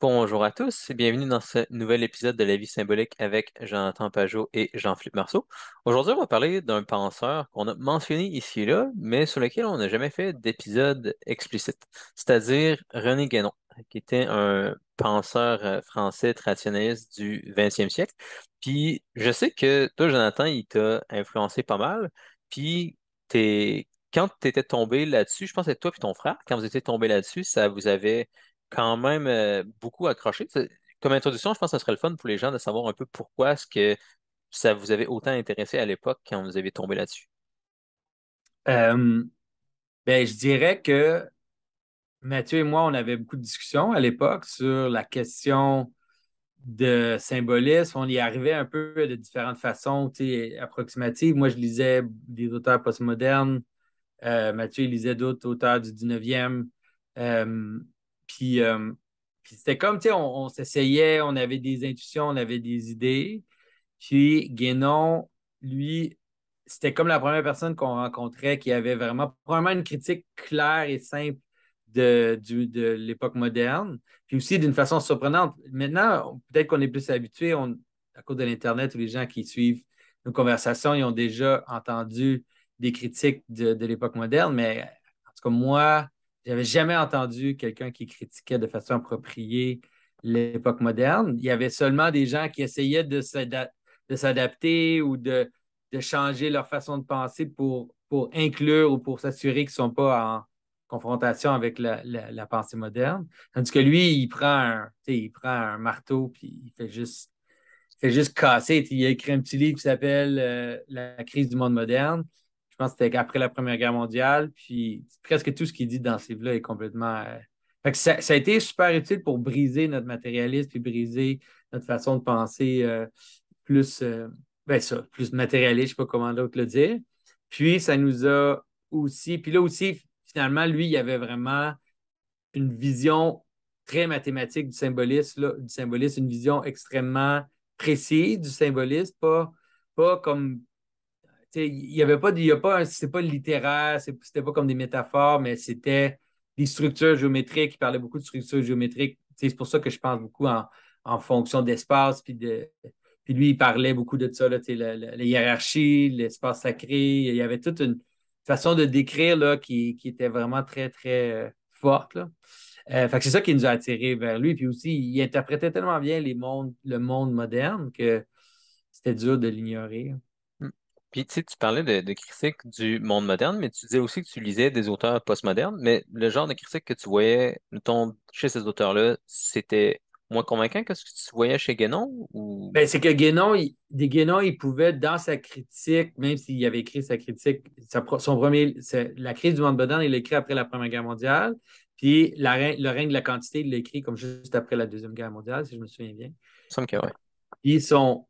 Bonjour à tous et bienvenue dans ce nouvel épisode de La vie symbolique avec Jonathan Pajot et Jean-Philippe Marceau. Aujourd'hui, on va parler d'un penseur qu'on a mentionné ici et là, mais sur lequel on n'a jamais fait d'épisode explicite, c'est-à-dire René Guénon, qui était un penseur français traditionnaliste du 20e siècle. Puis je sais que toi, Jonathan, il t'a influencé pas mal. Puis quand tu étais tombé là-dessus, je pense que toi et ton frère, quand vous étiez tombé là-dessus, ça vous avait quand même beaucoup accroché. Comme introduction, je pense que ce serait le fun pour les gens de savoir un peu pourquoi est-ce que ça vous avait autant intéressé à l'époque quand vous avez tombé là-dessus. Euh, je dirais que Mathieu et moi, on avait beaucoup de discussions à l'époque sur la question de symbolisme. On y arrivait un peu de différentes façons, tu sais, approximatives. Moi, je lisais des auteurs postmodernes. Mathieu, il lisait d'autres auteurs du 19e. Euh, puis, euh, puis c'était comme, tu sais, on s'essayait, on avait des intuitions, on avait des idées. Puis Guénon, lui, c'était comme la première personne qu'on rencontrait qui avait vraiment une critique claire et simple de l'époque moderne, puis aussi d'une façon surprenante. Maintenant, peut-être qu'on est plus habitué, à cause de l'Internet, où les gens qui suivent nos conversations, ils ont déjà entendu des critiques de l'époque moderne, mais en tout cas, moi, j'avais jamais entendu quelqu'un qui critiquait de façon appropriée l'époque moderne. Il y avait seulement des gens qui essayaient de s'adapter ou de changer leur façon de penser pour inclure ou pour s'assurer qu'ils ne sont pas en confrontation avec la pensée moderne. Tandis que lui, il prend un marteau puis il fait juste casser. Il a écrit un petit livre qui s'appelle La crise du monde moderne. Je pense que c'était après la Première Guerre mondiale. Puis presque tout ce qu'il dit dans ce livre-là est complètement. Fait que ça a été super utile pour briser notre matérialisme puis briser notre façon de penser plus, plus matérialiste, je ne sais pas comment d'autre le dire. Puis ça nous a aussi, puis là aussi, finalement, lui, il avait vraiment une vision très mathématique du symbolisme, là, du symbolisme, une vision extrêmement précise du symbolisme, pas comme, tu sais, il y avait pas, il y a pas, c'est pas littéraire, c'était pas comme des métaphores, mais c'était des structures géométriques, il parlait beaucoup de structures géométriques. Tu sais, c'est pour ça que je pense beaucoup en fonction d'espace, puis lui, il parlait beaucoup de ça, là, tu sais, la hiérarchie, l'espace sacré. Il y avait toute une façon de décrire là, qui était vraiment très, très forte. Là. Fait que c'est ça qui nous a attirés vers lui. Puis aussi, il interprétait tellement bien le monde moderne que c'était dur de l'ignorer. Hmm. Puis tu sais, tu parlais de critiques du monde moderne, mais tu disais aussi que tu lisais des auteurs postmodernes, mais le genre de critique que tu voyais, mettons, chez ces auteurs-là, c'était moins convaincant que ce que tu voyais chez Guénon ou... C'est que Guénon, il pouvait, dans sa critique, même s'il avait écrit sa critique, son premier, la crise du monde moderne, il l'a écrit après la Première Guerre mondiale. Puis le règne de la quantité, il l'a écrit comme juste après la Deuxième Guerre mondiale, si je me souviens bien. Il me semble que ouais. Puis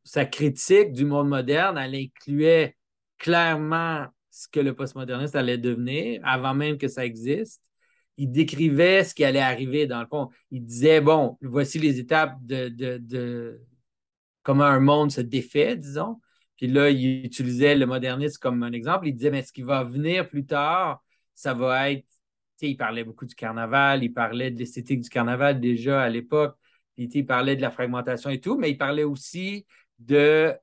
sa critique du monde moderne, elle incluait clairement ce que le postmoderniste allait devenir avant même que ça existe. Il décrivait ce qui allait arriver dans le fond. Il disait, bon, voici les étapes de comment un monde se défait, disons. Puis là, il utilisait le modernisme comme un exemple. Il disait, mais ce qui va venir plus tard, ça va être, tu sais, il parlait beaucoup du carnaval, il parlait de l'esthétique du carnaval déjà à l'époque, puis il parlait de la fragmentation et tout, mais il parlait aussi de,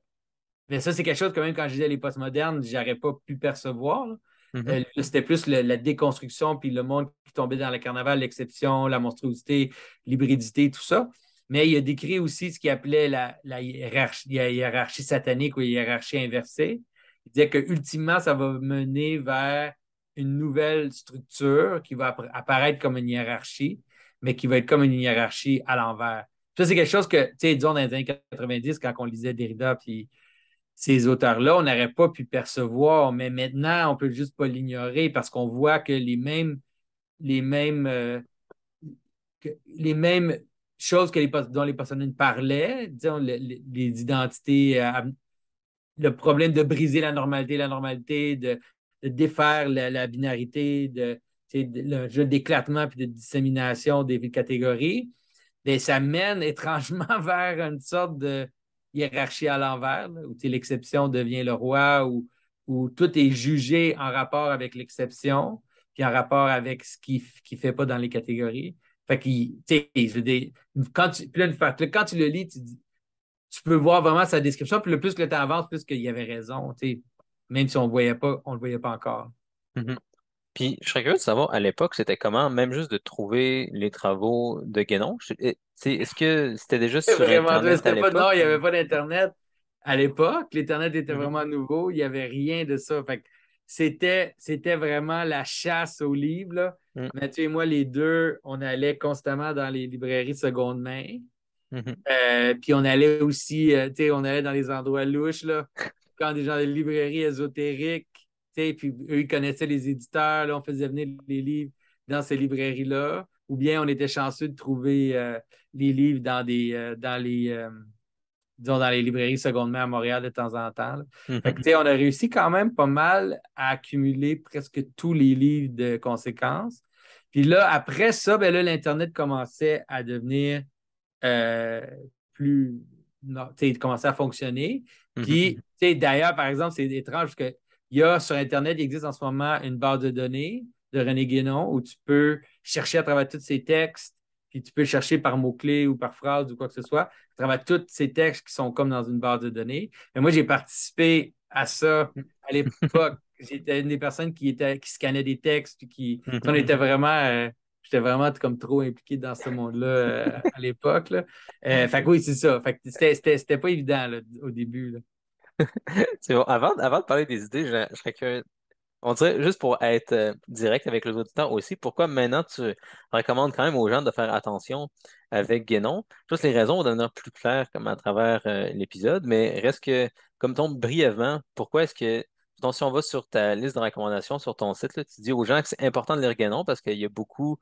mais ça, c'est quelque chose quand même, quand je disais les postmodernes, j'aurais pas pu percevoir. Là. Mhm. C'était plus la déconstruction, puis le monde qui tombait dans le carnaval, l'exception, la monstruosité, l'hybridité, tout ça. Mais il a décrit aussi ce qu'il appelait la hiérarchie satanique ou la hiérarchie inversée. Il disait que ultimement, ça va mener vers une nouvelle structure qui va apparaître comme une hiérarchie, mais qui va être comme une hiérarchie à l'envers. Ça, c'est quelque chose que, tu sais, disons, dans les années 90, quand on lisait Derrida, puis ces auteurs-là, on n'aurait pas pu percevoir, mais maintenant, on ne peut juste pas l'ignorer parce qu'on voit que les mêmes, les mêmes choses dont les personnes parlaient, disons, les identités, le problème de briser la normalité de défaire la binarité, le jeu d'éclatement puis de dissémination des catégories, bien, ça mène étrangement vers une sorte de hiérarchie à l'envers, là, où l'exception devient le roi, où tout est jugé en rapport avec l'exception, puis en rapport avec ce qui ne fait pas dans les catégories. Fait que, tu sais, quand tu le lis, tu peux voir vraiment sa description. Puis le plus que le temps avance, plus qu'il y avait raison. Tu sais, même si on le voyait pas encore. Mhm. Puis, je serais curieux de savoir, à l'époque, c'était comment, même juste de trouver les travaux de Guénon. Est-ce que c'était déjà sur Vraiment, toi, Internet à c'était pas, l'époque non, il n'y avait ou... pas d'Internet à l'époque. L'Internet était Mhm, vraiment nouveau. Il n'y avait rien de ça. Fait que c'était vraiment la chasse aux livres, là. mhm, Mathieu et moi, les deux, on allait constamment dans les librairies seconde main. mhm, Puis on allait aussi, tu sais, on allait dans les endroits louches, là, quand des gens des librairies ésotériques, tu sais, puis eux, ils connaissaient les éditeurs, là, on faisait venir les livres dans ces librairies-là, ou bien on était chanceux de trouver les livres disons, dans les librairies seconde main à Montréal de temps en temps, là. Fait que, mhm. tu sais, on a réussi quand même pas mal à accumuler presque tous les livres de conséquences. Puis là, après ça, ben là, l'Internet commençait à devenir euh, plus, non, tu sais, commençait à fonctionner. Mhm, Puis, mhm, tu sais, d'ailleurs, par exemple, c'est étrange parce que il y a sur Internet, il existe en ce moment une base de données de René Guénon où tu peux chercher à travers tous ces textes, puis tu peux chercher par mots-clés ou par phrase ou quoi que ce soit, à travers tous ces textes qui sont comme dans une base de données. Mais moi, j'ai participé à ça à l'époque. J'étais une des personnes qui scannait des textes, puis mhm, on était mhm. vraiment, j'étais vraiment comme trop impliqué dans ce monde-là à l'époque, là. Fait que oui, c'est ça. Fait que c'était pas évident là, au début, là. C'est bon. Avant de parler des idées, je serais curieux. On dirait, juste pour être direct avec les auditeurs aussi, pourquoi maintenant tu recommandes quand même aux gens de faire attention avec Guénon? Juste les raisons vont devenir plus claires comme à travers l'épisode, mais reste que, comme ton brièvement, pourquoi est-ce que, mettons, si on va sur ta liste de recommandations sur ton site, là, tu dis aux gens que c'est important de lire Guénon parce qu'il y a beaucoup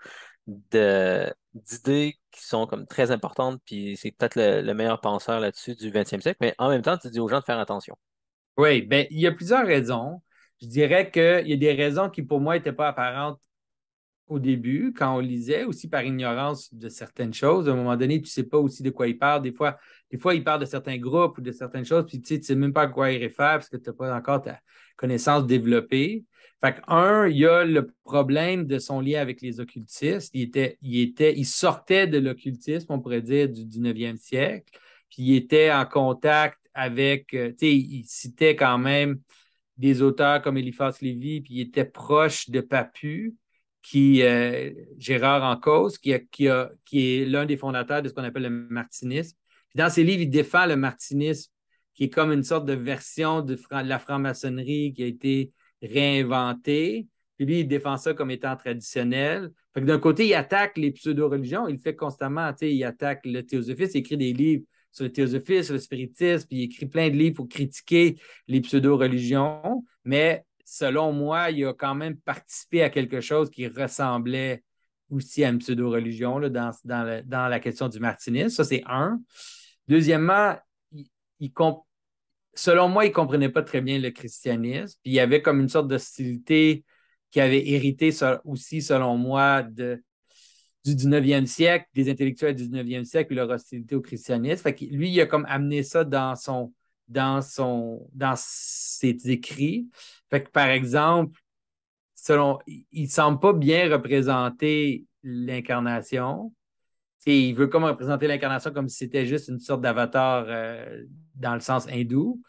d'idées qui sont comme très importantes, puis c'est peut-être le meilleur penseur là-dessus du 20e siècle, mais en même temps, tu dis aux gens de faire attention. Oui, ben, il y a plusieurs raisons. Je dirais qu'il y a des raisons qui, pour moi, n'étaient pas apparentes au début, quand on lisait, aussi par ignorance de certaines choses. À un moment donné, tu ne sais pas aussi de quoi il parle. Des fois, il parle de certains groupes ou de certaines choses, puis tu ne sais même pas à quoi il réfère parce que tu n'as pas encore ta connaissance développée. Fait que, il y a le problème de son lien avec les occultistes. Il sortait de l'occultisme, on pourrait dire, du 19e siècle, puis il était en contact avec, tu sais, il citait quand même des auteurs comme Eliphas Lévy, puis il était proche de Papu, Gérard Encausse, qui est l'un des fondateurs de ce qu'on appelle le martinisme. Puis dans ses livres, il défend le martinisme, qui est comme une sorte de version de la franc-maçonnerie qui a été réinventée. Puis lui, il défend ça comme étant traditionnel. Fait que d'un côté, il attaque les pseudo-religions, il le fait constamment, tu sais, il attaque le théosophisme, il écrit des livres sur le théosophisme, sur le spiritisme, puis il écrit plein de livres pour critiquer les pseudo-religions, mais selon moi, il a quand même participé à quelque chose qui ressemblait aussi à une pseudo-religion là, dans la question du martinisme. Ça, c'est un. Deuxièmement, il, il selon moi, il ne comprenait pas très bien le christianisme. Puis il y avait comme une sorte d'hostilité qui avait hérité aussi, selon moi, du 19e siècle, des intellectuels du 19e siècle, puis leur hostilité au christianisme. Fait que lui, il a comme amené ça dans ses écrits. Fait que, par exemple, il ne semble pas bien représenter l'incarnation. Et il veut comme représenter l'incarnation comme si c'était juste une sorte d'avatar dans le sens hindou.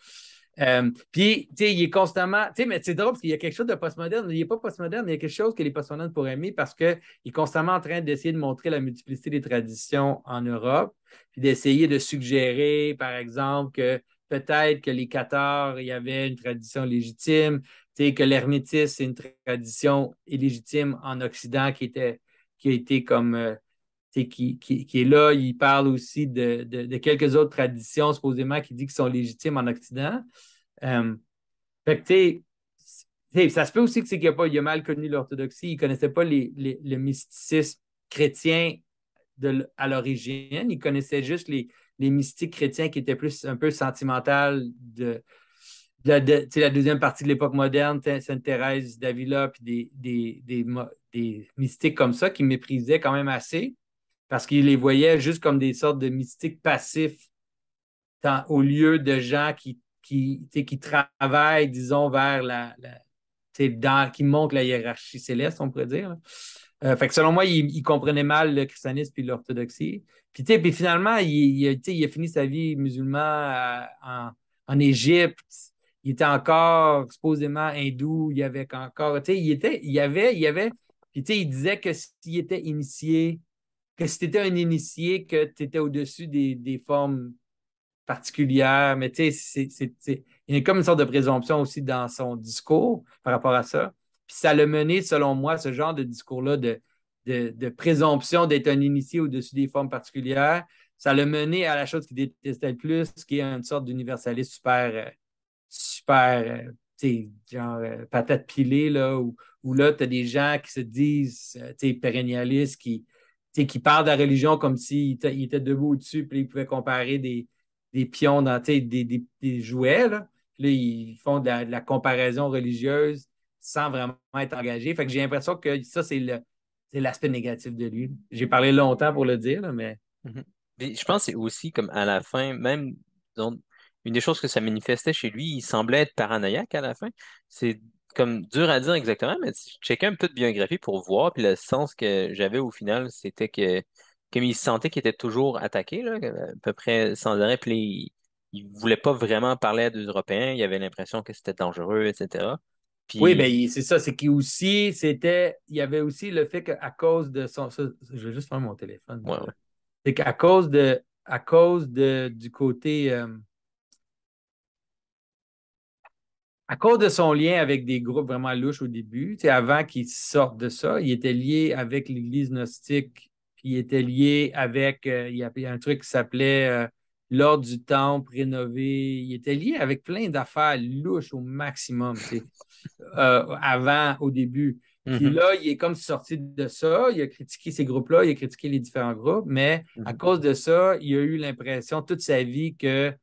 Puis, tu sais, il est constamment. Tu sais, mais c'est drôle parce qu'il y a quelque chose de postmoderne. Il n'est pas postmoderne, mais il y a quelque chose que les postmodernes pourraient aimer parce qu'il est constamment en train d'essayer de montrer la multiplicité des traditions en Europe, puis d'essayer de suggérer, par exemple, que peut-être que les Cathares, il y avait une tradition légitime, tu sais, que l'hermétisme, c'est une tradition illégitime en Occident qui a été comme. Qui est là, il parle aussi de quelques autres traditions, supposément, qui dit qu'ils sont légitimes en Occident. Euh, fait que, ça se peut aussi que c'est qu'il a mal connu l'orthodoxie. Il ne connaissait pas le mysticisme chrétien à l'origine. Il connaissait juste les mystiques chrétiens qui étaient plus un peu sentimentales la deuxième partie de l'époque moderne, Sainte Thérèse d'Avila, puis des mystiques comme ça qui méprisaient quand même assez parce qu'il les voyait juste comme des sortes de mystiques passifs au lieu de gens qui travaillent, disons, vers qui montent la hiérarchie céleste, on pourrait dire, là. Fait que selon moi, il comprenait mal le christianisme et l'orthodoxie. Puis, tu sais, puis finalement, tu sais, il a fini sa vie musulman en Égypte. Il était encore supposément hindou. Il y avait encore, tu sais, puis tu sais, il disait que s'il était initié, que si tu étais un initié, que tu étais au-dessus des formes particulière, mais tu sais, il y a comme une sorte de présomption aussi dans son discours par rapport à ça. Puis ça l'a mené, selon moi, ce genre de discours-là de présomption d'être un initié au-dessus des formes particulières, ça l'a mené à la chose qu'il détestait le plus, qui est une sorte d'universalisme super, tu sais, genre patate pilée, là, où là, tu as des gens qui se disent, tu sais, pérennialistes, tu sais, qui parlent de la religion comme s'ils étaient debout au-dessus, puis ils pouvaient comparer des pions dans, tu sais, des jouets, là. Puis là, ils font de la comparaison religieuse sans vraiment être engagés. Fait que j'ai l'impression que ça, c'est l'aspect négatif de lui. J'ai parlé longtemps pour le dire, là, mais Mhm. Puis je ouais. pense que c'est aussi comme à la fin, même disons, une des choses que ça manifestait chez lui, il semblait être paranoïaque à la fin. C'est comme dur à dire exactement, mais si je checkais un peu de biographie pour voir, puis le sens que j'avais au final, c'était que comme il se sentait qu'il était toujours attaqué, là, à peu près sans arrêt, puis là, il voulait pas vraiment parler à des Européens, il avait l'impression que c'était dangereux, etc. Oui, Puis, ben c'est ça, c'est qu'il aussi, il y avait aussi le fait qu'à cause de je vais juste faire mon téléphone, ouais, ouais. c'est à cause du côté, à cause de son lien avec des groupes vraiment louches au début, tu sais, avant qu'il sorte de ça, il était lié avec l'Église gnostique, puis il était lié avec, il y a un truc qui s'appelait l'Ordre du Temple rénové, il était lié avec plein d'affaires louches au maximum, tu sais, avant, au début. Puis Mhm, là, il est comme sorti de ça, il a critiqué ces groupes-là, il a critiqué les différents groupes, mais à mhm, cause de ça, il a eu l'impression toute sa vie qu'il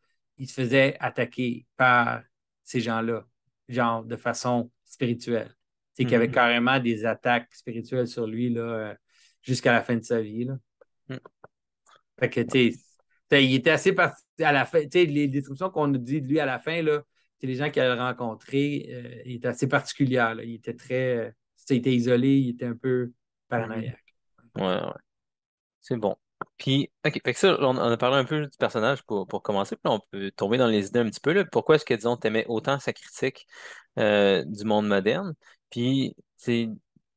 se faisait attaquer par ces gens-là, genre de façon spirituelle. C'est qu'il y avait mhm, carrément des attaques spirituelles sur lui là, jusqu'à la fin de sa vie. Là. mhm. Fait que, il était assez parti à la fin. Tu sais, les descriptions qu'on nous dit de lui à la fin, là, c'est les gens qu'il a rencontrés, il était assez particulier. Là. Il était il était isolé, il était un peu Mhm. paranoïaque. Ouais, ouais. C'est bon. Puis, OK, fait que ça, on a parlé un peu du personnage pour commencer, puis là, on peut tomber dans les idées un petit peu, là. Pourquoi est-ce que, disons, t'aimais autant sa critique du monde moderne? Puis, c'est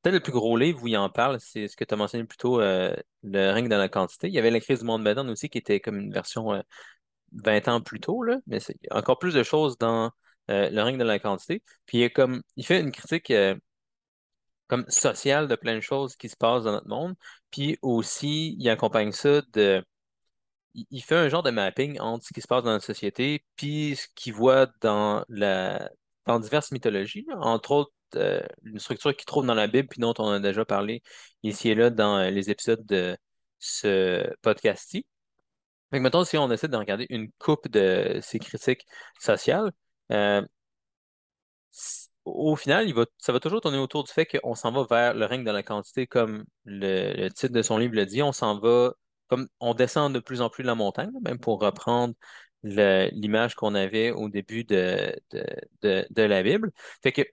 peut-être le plus gros livre où il en parle, c'est ce que tu as mentionné plus tôt, Le règne dans la quantité. Il y avait La crise du monde moderne aussi, qui était comme une version 20 ans plus tôt, là, mais c'est encore plus de choses dans Le règne de la quantité. Puis, il fait une critique comme sociale de plein de choses qui se passent dans notre monde. Puis aussi, il accompagne ça il fait un genre de mapping entre ce qui se passe dans notre société puis ce qu'il voit dans diverses mythologies, là. Entre autres, une structure qu'il trouve dans la Bible puis dont on a déjà parlé ici et là dans les épisodes de ce podcast-ci. Fait que mettons, si on essaie de regarder une coupe de ces critiques sociales, euh, au final, ça va toujours tourner autour du fait qu'on s'en va vers le règne de la quantité, comme le titre de son livre le dit. On s'en va, comme on descend de plus en plus la montagne, même pour reprendre l'image qu'on avait au début de la Bible. Fait que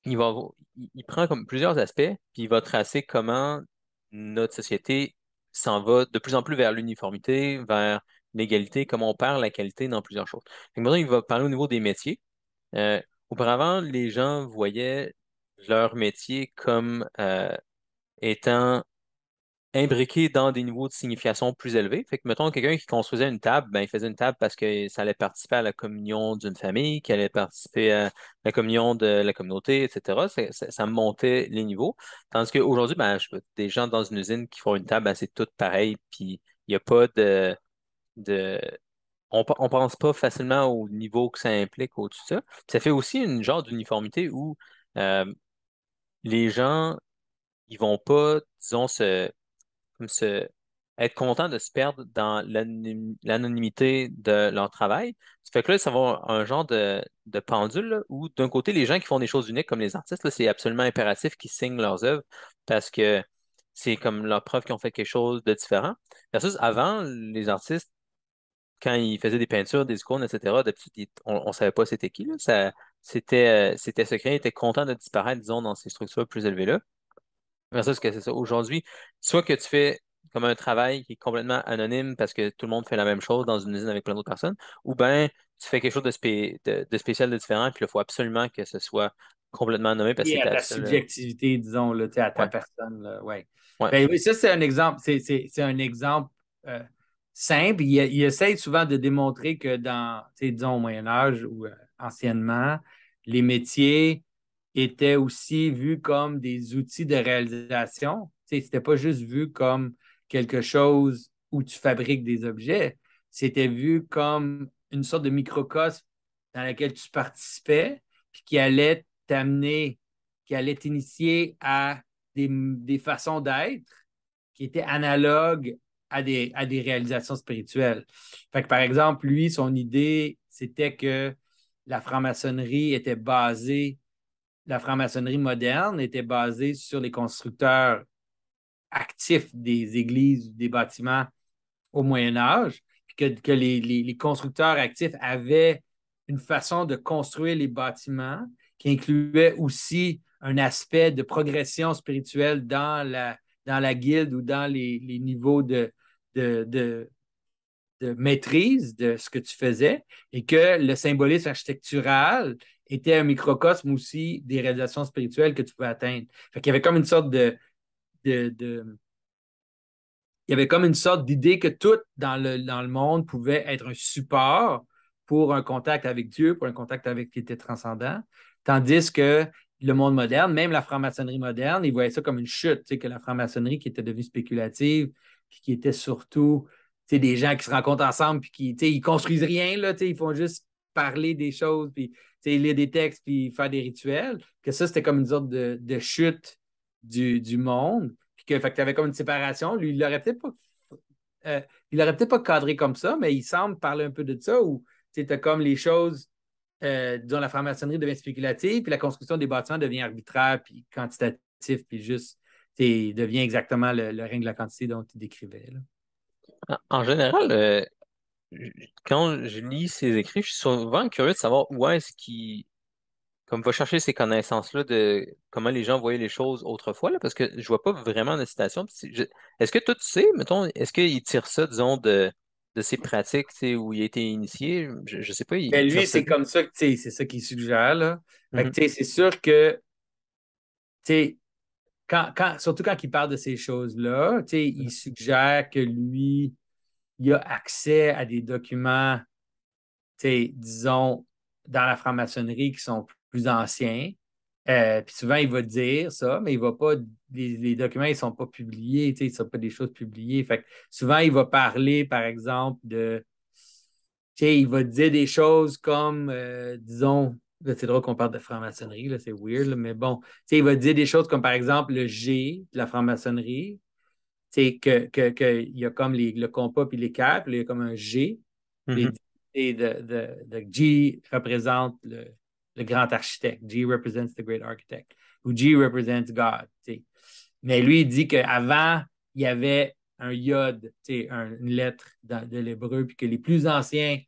il prend comme plusieurs aspects, puis il va tracer comment notre société s'en va de plus en plus vers l'uniformité, vers l'égalité, comment on perd la qualité dans plusieurs choses. Fait que maintenant, il va parler au niveau des métiers. Euh, Auparavant, les gens voyaient leur métier comme étant imbriqué dans des niveaux de signification plus élevés. Fait que, mettons, quelqu'un qui construisait une table, ben, il faisait une table parce que ça allait participer à la communion d'une famille, qui allait participer à la communion de la communauté, etc. Ça montait les niveaux. Tandis qu'aujourd'hui, ben, je vois des gens dans une usine qui font une table, ben, c'est tout pareil, puis il n'y a pas de on pense pas facilement au niveau que ça implique au-dessus de ça. Puis ça fait aussi une genre d'uniformité où euh, les gens, ils vont pas, disons, comme se, être contents de se perdre dans l'anonymité de leur travail. Ça fait que là, ça va avoir un genre de pendule là, où d'un côté, les gens qui font des choses uniques comme les artistes, là, c'est absolument impératif qu'ils signent leurs œuvres parce que c'est comme leur preuve qu'ils ont fait quelque chose de différent. Versus avant, les artistes, quand il faisait des peintures, des icônes, etc., d'habitude, on savait pas c'était qui, là. C'était secret, il était content de disparaître, disons, dans ces structures plus élevées-là. Mais ça, c'est que c'est ça. Aujourd'hui, soit que tu fais comme un travail qui est complètement anonyme parce que tout le monde fait la même chose dans une usine avec plein d'autres personnes, ou bien tu fais quelque chose de spécial, de différent, puis il faut absolument que ce soit complètement nommé parce que Et c'est à ta ta seule. subjectivité, disons, là, tu sais, à ta Ouais, personne. Là, ouais. ouais. Ben, oui, ça, c'est un exemple. C'est un exemple euh, simple. Il essaie souvent de démontrer que dans, tu sais, disons, au Moyen Âge ou anciennement, les métiers étaient aussi vus comme des outils de réalisation. Tu sais, c'était pas juste vu comme quelque chose où tu fabriques des objets. C'était vu comme une sorte de microcosme dans lequel tu participais, puis qui allait t'amener, qui allait t'initier à des façons d'être qui étaient analogues à des réalisations spirituelles. Fait que, par exemple, lui, son idée, c'était que la franc-maçonnerie était basée, la franc-maçonnerie moderne était basée sur les constructeurs actifs des églises, des bâtiments au Moyen Âge, puis que les constructeurs actifs avaient une façon de construire les bâtiments qui incluait aussi un aspect de progression spirituelle dans la guilde ou dans les niveaux de, de, de maîtrise de ce que tu faisais et que le symbolisme architectural était un microcosme aussi des réalisations spirituelles que tu pouvais atteindre. Fait qu'il y avait comme une sorte de il y avait comme une sorte d'idée que tout dans le monde pouvait être un support pour un contact avec Dieu, pour un contact avec qui était transcendant, tandis que le monde moderne, même la franc-maçonnerie moderne, ils voyaient ça comme une chute, tu sais, que la franc-maçonnerie qui était devenue spéculative, puis qui était surtout tu sais, des gens qui se rencontrent ensemble, puis qui tu sais, ils construisent rien, là, tu sais, ils font juste parler des choses, puis tu sais, lire des textes, puis faire des rituels, que ça, c'était comme une sorte de chute du monde puis que, fait que tu avais comme une séparation. Lui, euh, il l'aurait peut-être pas cadré comme ça, mais il semble parler un peu de ça où tu as comme les choses, dont la franc-maçonnerie devient spéculative, puis la construction des bâtiments devient arbitraire, puis quantitatif, puis juste devient exactement le règne de la quantité dont tu décrivais. Là. En général, quand je lis ses écrits, je suis souvent curieux de savoir où est-ce qu'il comme va chercher ces connaissances-là de comment les gens voyaient les choses autrefois, là, parce que je vois pas vraiment de citation. Puis est-ce que toi, tu sais, mettons, est-ce qu'il tire ça, disons, de ses pratiques, tu sais, où il a été initié? Je sais pas, il Ben tire lui, ça c'est d'où? comme ça que c'est ça qu'il suggère. Là. Fait que, Mhm, c'est sûr que tu sais, surtout quand il parle de ces choses-là, il mhm, suggère que lui, il a accès à des documents disons, dans la franc-maçonnerie qui sont plus anciens. Puis souvent, il va dire ça, mais il va pas. Les documents, ils ne sont pas publiés, ils ne sont pas des choses publiées. Fait que souvent, il va parler, par exemple, il va dire des choses comme, disons, là, c'est drôle qu'on parle de franc-maçonnerie, là, c'est weird, là, mais bon, il va dire des choses comme, par exemple, le G de la franc-maçonnerie, il y a comme le compas puis les câbles, il y a comme un G. Les mhm, et de G représente le grand architecte. G represents the great architect. Ou G represents God. T'sais. Mais lui, il dit qu'avant, il y avait un yod, une lettre de l'hébreu, puis que les plus anciens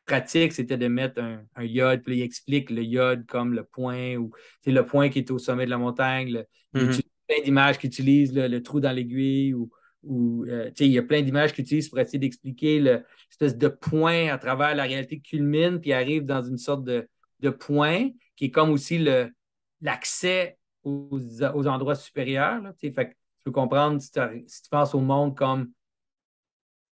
pratiques, c'était de mettre un yod, puis il explique le yod comme le point, ou c'est le point qui est au sommet de la montagne. Il mhm, utilise plein d'images qui utilisent le trou dans l'aiguille, il y a plein d'images qu'il utilise pour essayer d'expliquer l'espèce de point à travers la réalité qui culmine, puis arrive dans une sorte de point qui est comme aussi l'accès aux endroits supérieurs. Là, fait que tu peux comprendre si tu penses au monde comme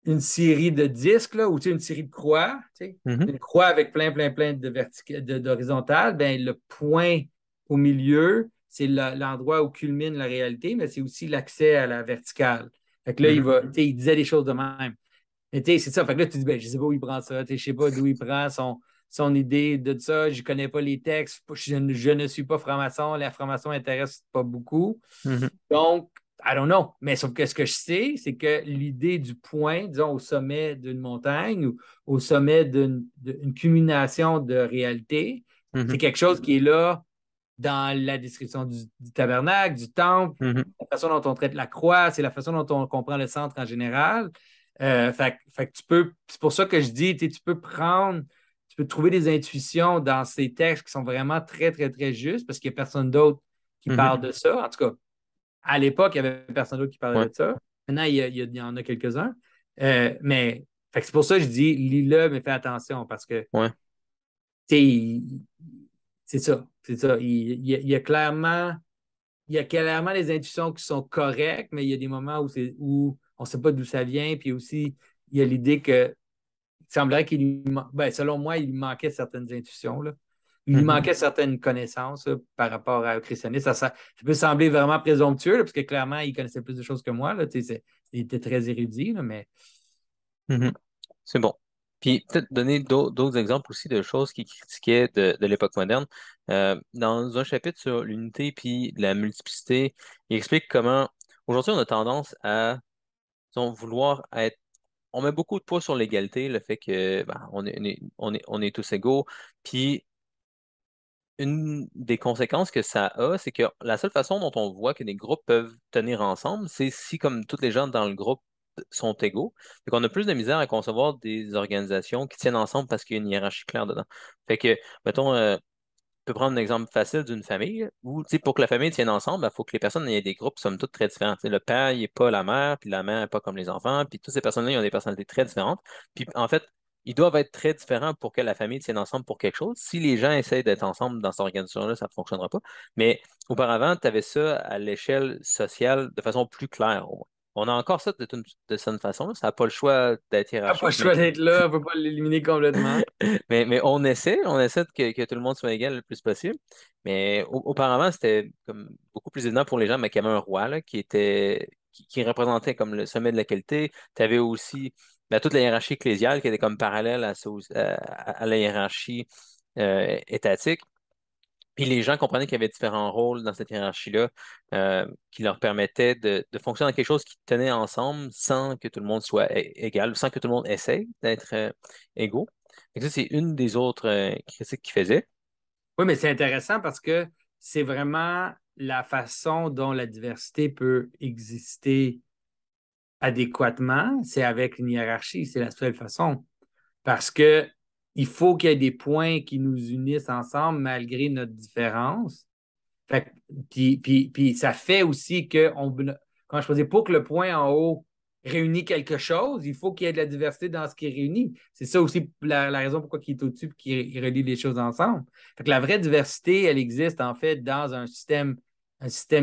une série de disques, là, ou une série de croix, mhm, une croix avec plein d'horizontales, ben, le point au milieu, c'est l'endroit où culmine la réalité, mais c'est aussi l'accès à la verticale. Fait que là, mhm. il disait des choses de même. Mais c'est ça. Fait que là, tu dis, ben, je ne sais pas où il prend ça. Je ne sais pas d'où il prend son idée de ça. Je ne connais pas les textes. Je ne suis pas franc-maçon. La franc-maçon m'intéresse pas beaucoup. Mhm, Donc, I don't know. Mais sauf que ce que je sais, c'est que l'idée du point, disons, au sommet d'une montagne ou au sommet d'une culmination de réalité, c'est mhm, quelque chose qui est là dans la description du tabernacle, du temple, mhm, la façon dont on traite la croix, c'est la façon dont on comprend le centre en général. Fait que c'est pour ça que je dis, tu peux trouver des intuitions dans ces textes qui sont vraiment très, très, très justes parce qu'il n'y a personne d'autre qui mhm. parle de ça. En tout cas, à l'époque, il n'y avait personne d'autre qui Ouais, parlait de ça. Maintenant, il y en a quelques-uns. Mais fait que c'est pour ça que je dis, lis-le, mais fais attention parce que, ouais. tu sais, c'est ça. C'est ça. Il y a clairement des intuitions qui sont correctes, mais il y a des moments où on ne sait pas d'où ça vient. Puis aussi, il y a l'idée que il semblerait selon moi, il lui manquait certaines intuitions, là. Il lui Mhm. manquait certaines connaissances là, par rapport au christianisme. Ça peut sembler vraiment présomptueux, là, parce que clairement, il connaissait plus de choses que moi. Là, il était très érudit, là, mais Mhm. C'est bon. Puis peut-être donner d'autres exemples aussi de choses qu'il critiquait de l'époque moderne. Dans un chapitre sur l'unité puis la multiplicité, il explique comment aujourd'hui on a tendance à disons, vouloir être. On met beaucoup de poids sur l'égalité, le fait que ben, on est tous égaux. Puis une des conséquences que ça a, c'est que la seule façon dont on voit que des groupes peuvent tenir ensemble, c'est si comme tous les gens dans le groupe sont égaux. Fait qu'on a plus de misère à concevoir des organisations qui tiennent ensemble parce qu'il y a une hiérarchie claire dedans. Fait que, mettons, on peut prendre un exemple facile d'une famille où, tu sais, pour que la famille tienne ensemble, il faut que les personnes aient des groupes, somme toute, très différents. Tu sais, le père, il n'est pas la mère, puis la mère n'est pas comme les enfants, puis toutes ces personnes-là, ils ont des personnalités très différentes. Puis, en fait, ils doivent être très différents pour que la famille tienne ensemble pour quelque chose. Si les gens essayent d'être ensemble dans cette organisation-là, ça ne fonctionnera pas. Mais auparavant, tu avais ça à l'échelle sociale de façon plus claire, au moins. On a encore ça de cette façon-là. Ça n'a pas le choix d'être on n'a pas hiérarchique, le choix d'être là, on ne peut pas l'éliminer complètement. mais on essaie que tout le monde soit égal le plus possible. Mais auparavant, c'était comme beaucoup plus évident pour les gens, mais qu'il y avait un roi là, qui représentait comme le sommet de la qualité. Tu avais aussi ben, toute la hiérarchie ecclésiale qui était comme parallèle à la hiérarchie étatique. Puis les gens comprenaient qu'il y avait différents rôles dans cette hiérarchie-là qui leur permettaient de fonctionner dans quelque chose qui tenait ensemble sans que tout le monde soit égal, sans que tout le monde essaye d'être égaux. Et ça, c'est une des autres critiques qu'il faisait. Oui, mais c'est intéressant parce que c'est vraiment la façon dont la diversité peut exister adéquatement, c'est avec une hiérarchie, c'est la seule façon. Parce que il faut qu'il y ait des points qui nous unissent ensemble malgré notre différence. Fait que- puis ça fait aussi quand je faisais pour que le point en haut réunit quelque chose, il faut qu'il y ait de la diversité dans ce qui réunit. C'est ça aussi la raison pourquoi il est au-dessus et qu'il relie les choses ensemble. Fait que la vraie diversité, elle existe en fait dans un système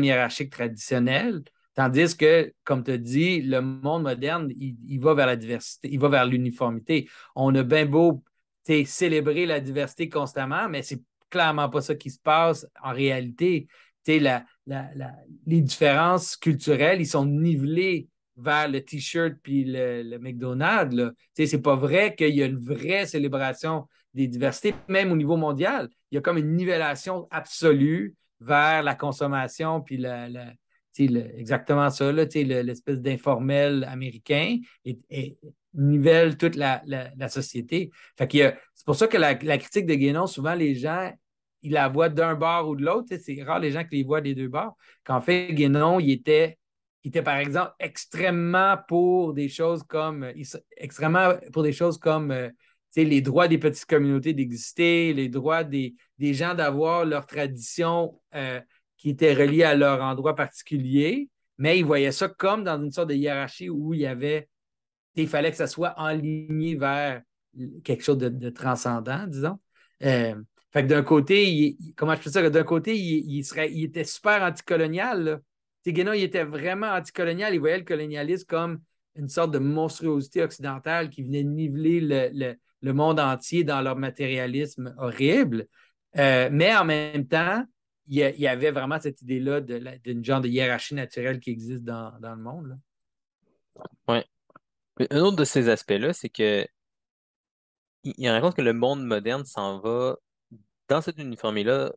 hiérarchique traditionnel, tandis que, comme tu as dit, le monde moderne, il va vers la diversité, il va vers l'uniformité. On a bien beau célébrer la diversité constamment, mais c'est clairement pas ça qui se passe en réalité. Les différences culturelles, ils sont nivelées vers le T-shirt puis le McDonald's. Là. C'est pas vrai qu'il y a une vraie célébration des diversités, même au niveau mondial. Il y a comme une nivellation absolue vers la consommation puis exactement ça, là, l'espèce d'informel américain et nivelle toute la société. C'est pour ça que la critique de Guénon, souvent les gens, ils la voient d'un bord ou de l'autre. C'est rare les gens qui les voient des deux bords. Qu'en fait, Guénon, il était par exemple extrêmement pour des choses comme les droits des petites communautés d'exister, les droits des gens d'avoir leur tradition qui était reliée à leur endroit particulier, mais il voyait ça comme dans une sorte de hiérarchie où il fallait que ça soit enligné vers quelque chose de transcendant, disons. Euh, fait que d'un côté, comment je peux dire, d'un côté, il était super anticolonial. Là. Guénon, il était vraiment anticolonial. Il voyait le colonialisme comme une sorte de monstruosité occidentale qui venait niveler le monde entier dans leur matérialisme horrible. Mais en même temps, il y avait vraiment cette idée-là d'une genre de hiérarchie naturelle qui existe dans le monde. Là. Ouais. Un autre de ces aspects-là, c'est que il raconte que le monde moderne s'en va dans cette uniformité-là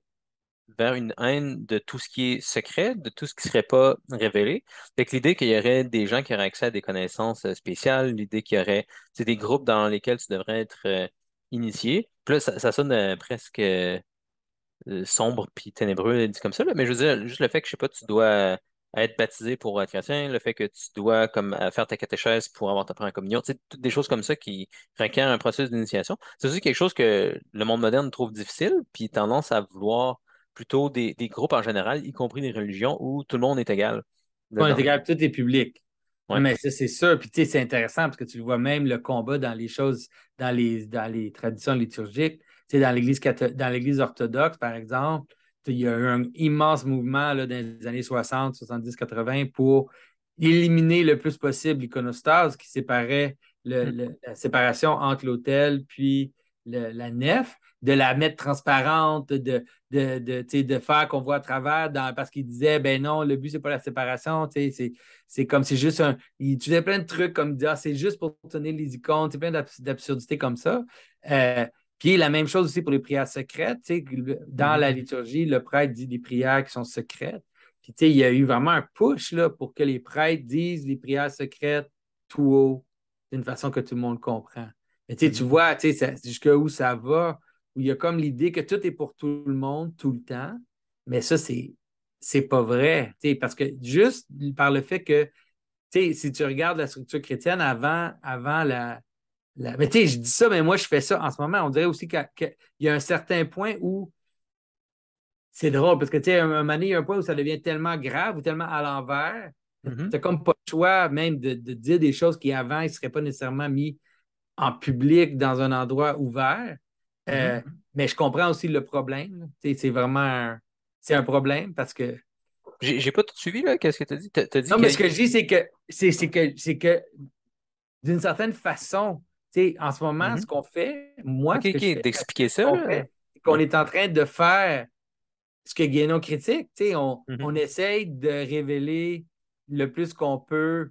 vers une haine de tout ce qui est secret, de tout ce qui ne serait pas révélé. Fait que l'idée qu'il y aurait des gens qui auraient accès à des connaissances spéciales, l'idée qu'il y aurait c'est des groupes dans lesquels tu devrais être initié. Puis là, ça sonne presque sombre puis ténébreux, dit comme ça, là. Mais je veux dire, juste le fait que, je sais pas, tu dois être baptisé pour être chrétien, le fait que tu dois comme faire ta catéchèse pour avoir ta première communion, tu sais, toutes des choses comme ça qui requièrent un processus d'initiation. C'est aussi quelque chose que le monde moderne trouve difficile, puis tendance à vouloir plutôt des groupes en général, y compris des religions, où tout le monde est égal On est dedans. égal, tout est public. Non, Ouais. mais ça, c'est sûr. Puis, tu sais, c'est intéressant parce que tu le vois même le combat dans les choses, dans les traditions liturgiques. Tu sais, dans l'Église orthodoxe, par exemple, il y a eu un immense mouvement là, dans les années 60, 70, 80 pour éliminer le plus possible l'iconostase qui séparait Hmm. la séparation entre l'autel puis la nef, de la mettre transparente, tu sais, de faire qu'on voit à travers parce qu'il disait, ben non, le but, c'est pas la séparation, tu sais, c'est comme c'est juste un. Il utilisait plein de trucs comme dire, ah, c'est juste pour tenir les icônes, c'est plein d'absurdités comme ça. Euh, Puis la même chose aussi pour les prières secrètes. Tu sais, dans Mhm. la liturgie, le prêtre dit des prières qui sont secrètes. Puis tu sais, il y a eu vraiment un push là, pour que les prêtres disent les prières secrètes tout haut, d'une façon que tout le monde comprend. Mais tu Mhm. vois, jusqu'où ça va, où il y a comme l'idée que tout est pour tout le monde, tout le temps. Mais ça, c'est pas vrai. Parce que juste par le fait que, si tu regardes la structure chrétienne avant mais je dis ça, mais moi, je fais ça en ce moment. On dirait aussi qu'il y a un certain point où c'est drôle, parce que, un moment donné, il y a un point où ça devient tellement grave ou tellement à l'envers, tu Mhm. n'as comme pas le choix même de dire des choses qui, avant, ne seraient pas nécessairement mis en public dans un endroit ouvert. Mhm. Euh, mais je comprends aussi le problème. C'est vraiment c'est un problème parce que. J'ai pas tout suivi, là. Qu'est-ce que tu as dit? T'as dit Non, mais que. ce que je dis, c'est que d'une certaine façon, en ce moment, ce Mhm. qu'on fait, moi, OK, ce que je OK, fais, d'expliquer ce ça, qu'on là. fait, c'est qu'on Ouais. est en train de faire ce que Guénon critique. Mhm. On essaye de révéler le plus qu'on peut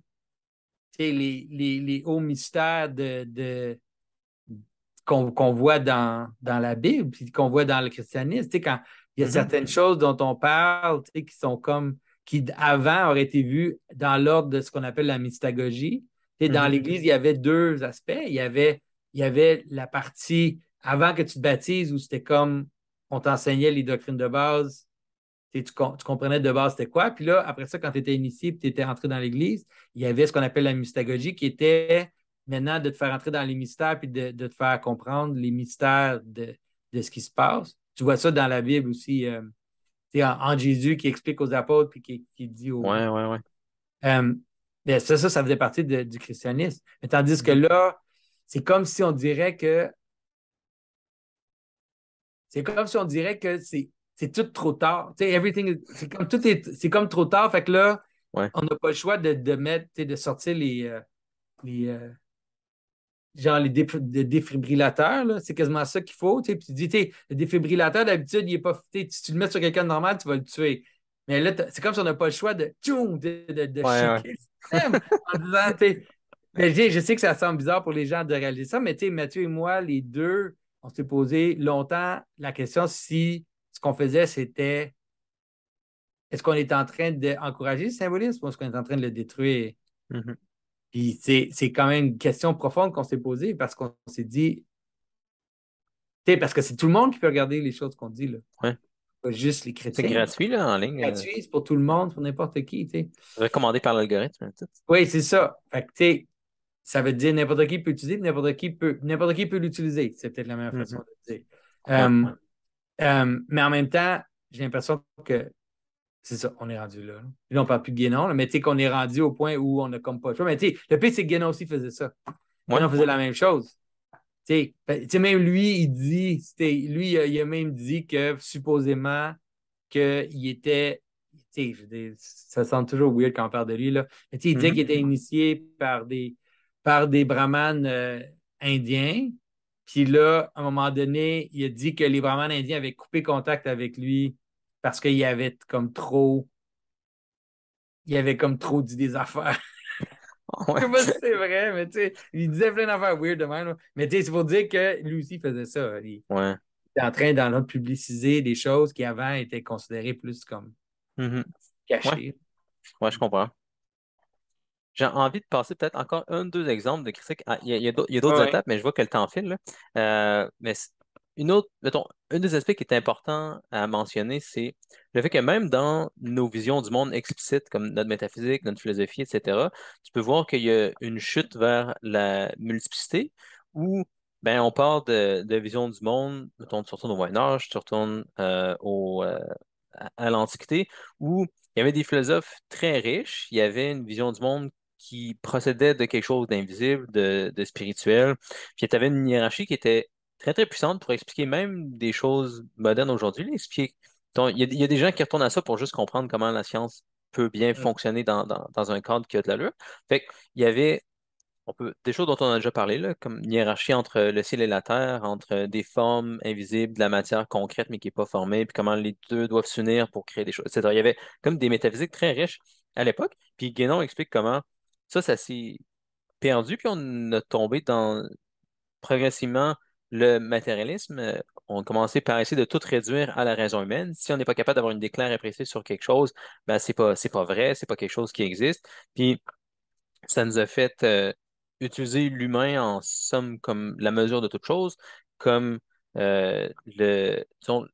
les hauts mystères qu'on voit dans la Bible, puis qu'on voit dans le christianisme. Quand il y a Mhm. certaines choses dont on parle, qui sont qui avant auraient été vues dans l'ordre de ce qu'on appelle la mystagogie. Dans Mhm. l'Église, il y avait deux aspects. Il y avait la partie avant que tu te baptises où c'était comme on t'enseignait les doctrines de base, tu comprenais de base c'était quoi. Puis là, après ça, quand tu étais initié et tu étais entré dans l'Église, il y avait ce qu'on appelle la mystagogie qui était maintenant de te faire entrer dans les mystères puis de te faire comprendre les mystères de ce qui se passe. Tu vois ça dans la Bible aussi, en Jésus qui explique aux apôtres puis qui dit aux. Ouais, ouais, ouais. Euh, ben, ça faisait partie du christianisme. Mais tandis que Mhm. là, c'est comme si on dirait que c'est comme si on dirait que c'est tout trop tard. C'est comme trop tard. Fait que là, Ouais. on n'a pas le choix de mettre, de sortir les, genre les défibrillateurs. Là. C'est quasiment ça qu'il faut. Puis tu dis, le défibrillateur, d'habitude, il est pas. Si tu le mets sur quelqu'un de normal, tu vas le tuer. Mais là, c'est comme si on n'a pas le choix de, tchoum, de Ouais, ouais. shaker le système en disant, mais je sais que ça semble bizarre pour les gens de réaliser ça, mais Mathieu et moi, les deux, on s'est posé longtemps la question si ce qu'on faisait, c'était est-ce qu'on est en train d'encourager le symbolisme ou est-ce qu'on est en train de le détruire? Mhm. Puis c'est quand même une question profonde qu'on s'est posée parce qu'on s'est dit, parce que c'est tout le monde qui peut regarder les choses qu'on dit, là. Ouais. Pas juste les C'est chrétiens. gratuit, là, en C'est ligne. gratuit, c'est pour tout le monde, pour n'importe qui, tu sais. Recommandé par l'algorithme, tout. Oui, c'est ça. Fait que, ça veut dire n'importe qui peut l'utiliser, puis n'importe qui peut l'utiliser. C'est peut-être la meilleure façon Mhm. de le dire. Ouais. Euh, mais en même temps, j'ai l'impression que c'est ça, on est rendu là. Là, on ne parle plus de Guénon, là, mais tu sais qu'on est rendu au point où on n'a comme pas le choix. Mais tu sais, le pire, c'est que Guénon aussi faisait ça. Ouais. Guénon faisait la même chose. Même lui, il dit, lui, il a même dit que supposément qu'il était, je veux dire, ça semble toujours weird quand on parle de lui, là. Mais il disait Mhm. qu'il était initié par des brahmanes indiens. Puis là, à un moment donné, il a dit que les brahmanes indiens avaient coupé contact avec lui parce qu'il avait comme trop, il avait comme trop dit des affaires. Je Ouais. sais pas si c'est vrai, mais il disait plein d'affaires weird de même, là. Mais c'est pour dire que lui aussi faisait ça. Il Ouais. était en train de publiciser des choses qui avant étaient considérées plus comme Mhm. Ouais. cachées. Ouais, je comprends. J'ai envie de passer peut-être encore un, deux exemples de critiques. Ah, il y a d'autres Ouais. étapes, mais je vois que le temps file, là. Une autre, mettons, un des aspects qui est important à mentionner, c'est le fait que même dans nos visions du monde explicites, comme notre métaphysique, notre philosophie, etc., tu peux voir qu'il y a une chute vers la multiplicité où Ben, on part de vision du monde, mettons, tu retournes au Moyen Âge, tu retournes à l'Antiquité, où il y avait des philosophes très riches, il y avait une vision du monde qui procédait de quelque chose d'invisible, de spirituel, puis tu avais une hiérarchie qui était très, très puissante pour expliquer même des choses modernes aujourd'hui. Là, expliquer, il y a des gens qui retournent à ça pour juste comprendre comment la science peut bien Mm. fonctionner dans un cadre qui a de l'allure. Fait il y avait des choses dont on a déjà parlé, là, comme une hiérarchie entre le ciel et la terre, entre des formes invisibles, de la matière concrète mais qui n'est pas formée, puis comment les deux doivent s'unir pour créer des choses, etc. Il y avait comme des métaphysiques très riches à l'époque. Puis Guénon explique comment ça s'est perdu, puis on a tombé dans progressivement le matérialisme. On a commencé par essayer de tout réduire à la raison humaine. Si on n'est pas capable d'avoir une idée claire et précise sur quelque chose, ben c'est pas vrai, c'est pas quelque chose qui existe. Puis ça nous a fait utiliser l'humain en somme comme la mesure de toute chose, comme disons,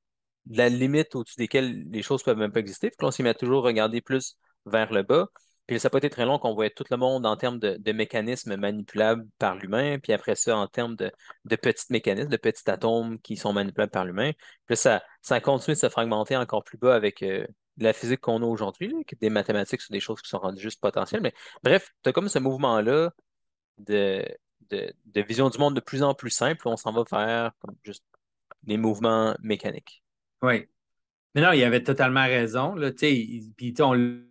la limite au-dessus desquelles les choses peuvent même pas exister. Puis là, on s'y met à toujours regarder plus vers le bas. Puis ça n'a pas été très long qu'on voyait tout le monde en termes de mécanismes manipulables par l'humain, puis après ça, en termes de petits mécanismes, de petits atomes qui sont manipulables par l'humain. Puis là, ça a continué de se fragmenter encore plus bas avec la physique qu'on a aujourd'hui, là, que des mathématiques sur des choses qui sont rendues juste potentielles. Mais bref, tu as comme ce mouvement-là de, de vision du monde de plus en plus simple, où on s'en va vers comme juste des mouvements mécaniques. Oui. Mais non, il avait totalement raison. Là, tu sais, puis tu sais,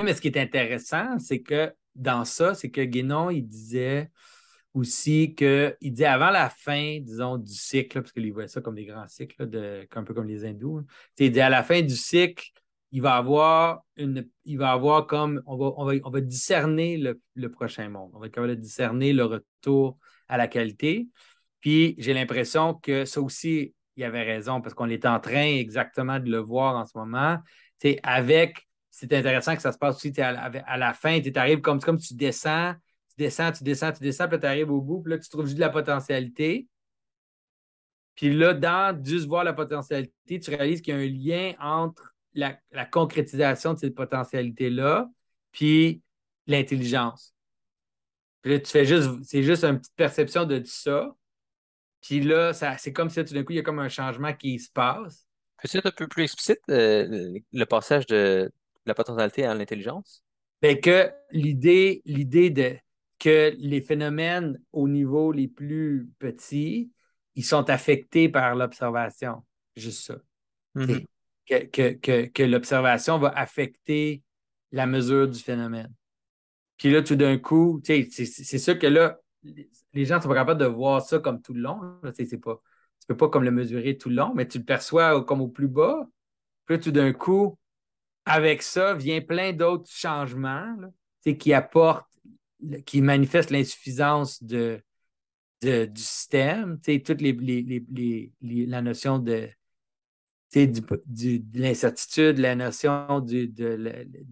mais ce qui est intéressant, c'est que dans ça, c'est que Guénon, il disait aussi que, il dit avant la fin, disons, du cycle, là, parce qu'il voit ça comme des grands cycles, là, un peu comme les hindous. Là. Tu sais, il dit à la fin du cycle, il va avoir comme, on va discerner le prochain monde. On va être capable de discerner le retour à la qualité. Puis j'ai l'impression que ça aussi, il avait raison parce qu'on est en train exactement de le voir en ce moment. C'est intéressant que ça se passe aussi à la fin, tu arrives comme tu descends, tu descends, puis tu arrives au bout, puis là, tu trouves juste de la potentialité. Puis là, dans juste voir la potentialité, tu réalises qu'il y a un lien entre la concrétisation de cette potentialité-là, puis l'intelligence. Puis là, c'est juste une petite perception de ça. Puis là, c'est comme si tout d'un coup, il y a comme un changement qui se passe. Peux-tu être un peu plus explicite le passage de la potentialité à l'intelligence? Fait que l'idée de que les phénomènes au niveau les plus petits, ils sont affectés par l'observation. Juste ça. Mhm, T'sais, que l'observation va affecter la mesure du phénomène. Puis là, tout d'un coup, c'est sûr que là, les gens sont pas capables de voir ça comme tout le long. Là, tu peux pas comme le mesurer tout le long, mais tu le perçois comme au plus bas. Puis là, tout d'un coup, avec ça, vient plein d'autres changements là, qui apportent, qui manifestent l'insuffisance du système. Toute la notion de l'incertitude, la notion de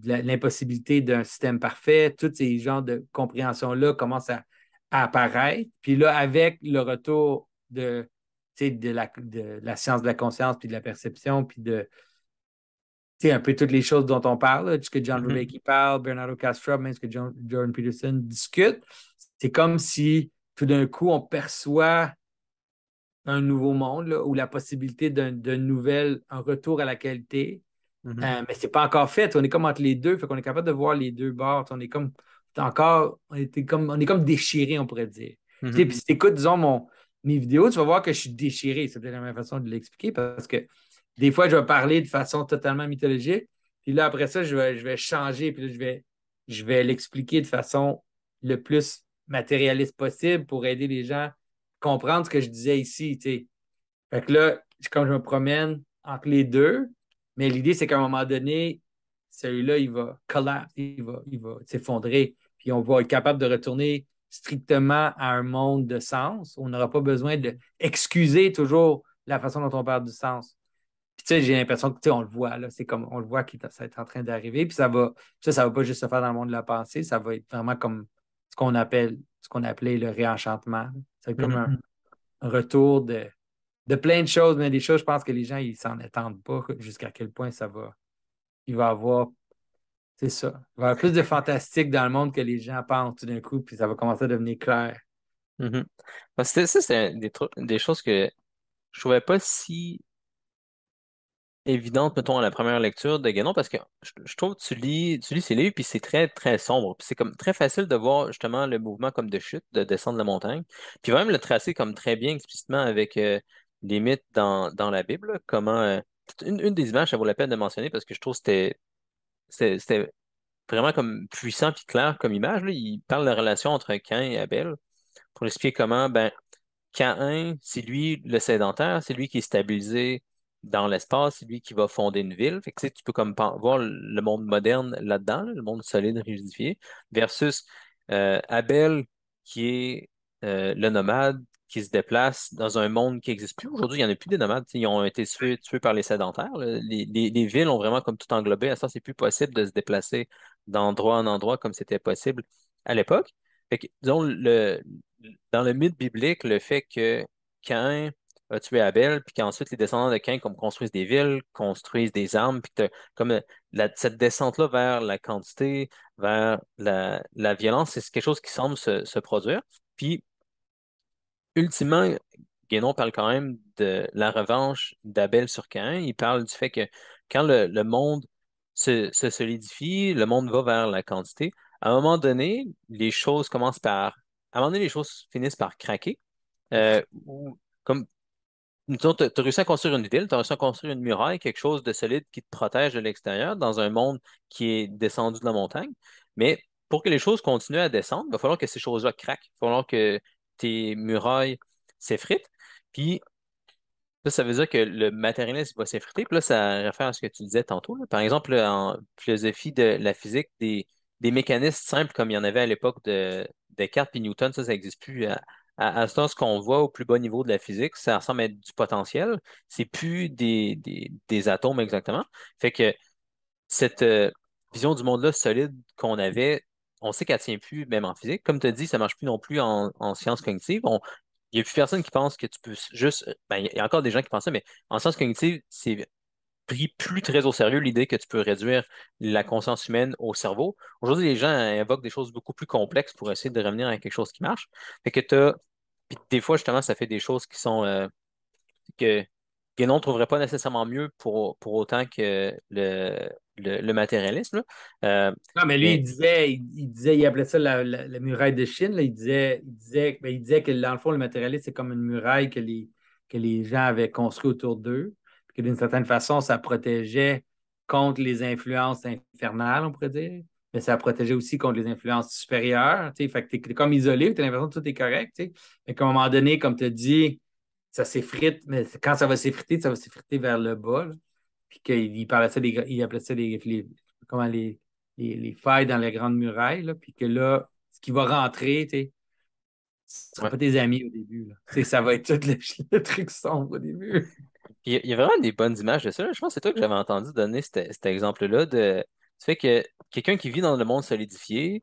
l'impossibilité d'un système parfait, tous ces genres de compréhension-là commencent à apparaître. Puis là, avec le retour de la science de la conscience, puis de la perception, puis de un peu toutes les choses dont on parle, là, ce que John mhm, Vervaeke parle, Bernardo Kastrup, même ce que Jordan Peterson discute, c'est comme si tout d'un coup, on perçoit un nouveau monde là, ou la possibilité un retour à la qualité. mhm, Mais c'est pas encore fait. On est comme entre les deux, fait qu'on est capable de voir les deux bords. On est comme déchiré, on pourrait dire. Puis mhm, si tu écoutes, disons, mes vidéos, tu vas voir que je suis déchiré. C'est peut-être la même façon de l'expliquer parce que des fois, je vais parler de façon totalement mythologique. Puis là, après ça, je vais changer. Puis là, je vais l'expliquer de façon le plus matérialiste possible pour aider les gens à comprendre ce que je disais ici. Tu sais. Fait que là, comme je me promène entre les deux, mais l'idée, c'est qu'à un moment donné, celui-là, il va collapse, il va s'effondrer. Puis on va être capable de retourner strictement à un monde de sens. On n'aura pas besoin d'excuser toujours la façon dont on parle du sens. Puis tu sais, j'ai l'impression que tu sais, on le voit, là. C'est comme on le voit ça est en train d'arriver. Puis ça va pas juste se faire dans le monde de la pensée, ça va être vraiment comme ce qu'on appelait le réenchantement. C'est comme mhm. un retour de plein de choses, mais des choses, je pense que les gens, ils s'en attendent pas jusqu'à quel point il va avoir, c'est ça, il va y avoir plus de fantastique dans le monde que les gens pensent tout d'un coup, puis ça va commencer à devenir clair. Mhm. Parce que ça, c'est des choses que je trouvais pas si évidentes, mettons, à la première lecture de Guénon, parce que je trouve que tu lis ces livres, puis c'est très, très sombre. Puis c'est comme très facile de voir justement le mouvement comme de chute, de descendre la montagne. Puis même le tracer comme très bien explicitement avec les mythes dans la Bible, là, comment une des images, ça vaut la peine de mentionner parce que je trouve que c'était vraiment comme puissant puis clair comme image, là. Il parle de la relation entre Cain et Abel pour expliquer comment ben Caïn, c'est lui le sédentaire, c'est lui qui est stabilisé dans l'espace, c'est lui qui va fonder une ville. Fait que, tu sais, tu peux comme voir le monde moderne là-dedans, là, le monde solide, rigidifié, versus Abel, qui est le nomade, qui se déplace dans un monde qui n'existe plus. Aujourd'hui, il n'y en a plus des nomades. Tu sais, ils ont été tués par les sédentaires, là. Les villes ont vraiment comme tout englobé. À ça, c'est plus possible de se déplacer d'endroit en endroit comme c'était possible à l'époque. Fait que, disons, dans le mythe biblique, le fait que Caïn a tué Abel, puis qu'ensuite les descendants de Caïn comme construisent des villes, construisent des armes, puis que comme cette descente-là vers la quantité, vers la violence, c'est quelque chose qui semble se produire. Puis, ultimement, Guénon parle quand même de la revanche d'Abel sur Caïn. Il parle du fait que quand le monde se solidifie, le monde va vers la quantité. À un moment donné, les choses commencent par... À un moment donné, les choses finissent par craquer. Ou comme, disons, tu as réussi à construire une ville, tu as réussi à construire une muraille, quelque chose de solide qui te protège de l'extérieur dans un monde qui est descendu de la montagne. Mais pour que les choses continuent à descendre, il va falloir que ces choses-là craquent. Il va falloir que tes murailles s'effritent. Puis ça veut dire que le matérialisme va s'effriter. Puis là, ça réfère à ce que tu disais tantôt, là. Par exemple, là, en philosophie de la physique, des mécanismes simples comme il y en avait à l'époque de Descartes puis Newton, ça n'existe plus. À ce temps, ce qu'on voit au plus bas niveau de la physique, ça ressemble à du potentiel. C'est plus des atomes exactement. Fait que cette vision du monde-là solide qu'on avait, on sait qu'elle tient plus, même en physique. Comme tu as dit, ça marche plus non plus en sciences cognitives. Il n'y a plus personne qui pense que tu peux juste. Ben, il y a encore des gens qui pensent ça, mais en sciences cognitives, c'est pris plus très au sérieux l'idée que tu peux réduire la conscience humaine au cerveau. Aujourd'hui, les gens invoquent des choses beaucoup plus complexes pour essayer de revenir à quelque chose qui marche. Fait que t'as. Puis des fois, justement, ça fait des choses qui sont que Guénon ne trouverait pas nécessairement mieux pour autant que le matérialisme, là. Non, mais lui, Mais il appelait ça la muraille de Chine, là. Il disait que dans le fond, le matérialisme, c'est comme une muraille que les gens avaient construit autour d'eux, puis que d'une certaine façon, ça protégeait contre les influences infernales, on pourrait dire, mais ça protégeait aussi contre les influences supérieures, tu sais. Fait que t'es comme isolé, tu as l'impression que tout est correct, tu sais. Mais qu'à un moment donné, comme tu as dit, ça s'effrite, mais quand ça va s'effriter vers le bas, là. Puis qu'il parlait ça il appelait ça comment les failles dans les grandes murailles, là, puis que là, ce qui va rentrer, tu sais, ce ne sera ouais. pas tes amis au début. Là. Tu sais, ça va être tout le truc sombre au début. Puis il y a vraiment des bonnes images de ça, là. Je pense que c'est toi que j'avais entendu donner cet exemple-là du fait que quelqu'un qui vit dans le monde solidifié,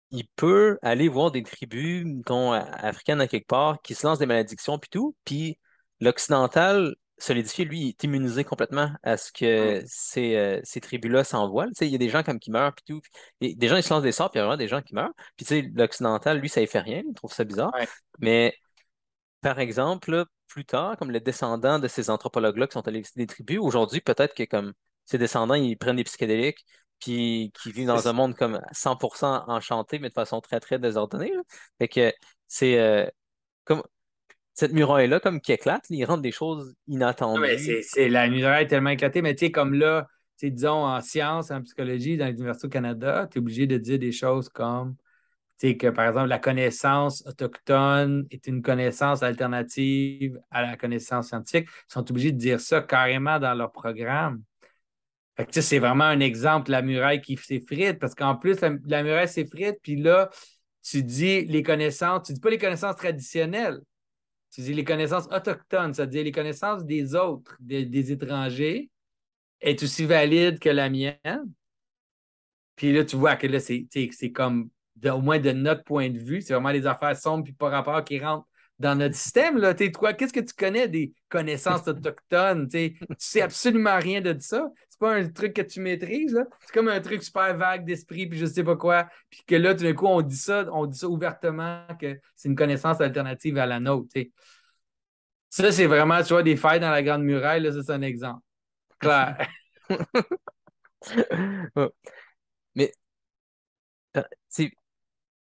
il peut aller voir des tribus, mettons, africaines à quelque part, qui se lancent des malédictions puis tout, puis l'occidental solidifié, lui, il est immunisé complètement à ce que ces tribus-là s'envoient. Tu sais, il y a des gens comme qui meurent puis tout. Et des gens, ils se lancent des sorts, puis il y a vraiment des gens qui meurent. Puis tu sais, l'occidental, lui, ça ne fait rien, il trouve ça bizarre. Ouais. Mais par exemple, là, plus tard, comme les descendants de ces anthropologues-là qui sont allés visiter des tribus, aujourd'hui, peut-être que comme ces descendants, ils prennent des psychédéliques, puis qui vivent C'est dans un ça. monde comme 100% enchanté, mais de façon très, très désordonnée, là. Fait que c'est comme cette muraille-là, comme qui éclate, il rentre des choses Non, mais inattendues. la muraille est tellement éclatée, mais tu sais, comme là, tu sais, disons, en sciences, en psychologie, dans l'Université au Canada, tu es obligé de dire des choses comme, tu sais, que par exemple, la connaissance autochtone est une connaissance alternative à la connaissance scientifique. Ils sont obligés de dire ça carrément dans leur programme. Fait que, tu sais, c'est vraiment un exemple, la muraille qui s'effrite, parce qu'en plus, la muraille s'effrite, puis là, tu dis les connaissances, tu dis pas les connaissances traditionnelles, tu dis les connaissances autochtones, c'est-à-dire les connaissances des autres, des étrangers, est aussi valide que la mienne. Puis là, tu vois que là, c'est comme, au moins de notre point de vue, c'est vraiment les affaires sombres puis pas rapport qui rentrent dans notre système. Là. Toi, qu'est-ce que tu connais des connaissances autochtones? Tu sais absolument rien de ça. C'est pas un truc que tu maîtrises. Là. C'est comme un truc super vague d'esprit, puis je sais pas quoi. Puis que là, tout d'un coup, on dit ça ouvertement que c'est une connaissance alternative à la nôtre. Tu sais. Ça, c'est vraiment, tu vois, des failles dans la Grande Muraille, là, ça, c'est un exemple. Clair. Ouais. Mais, tu sais,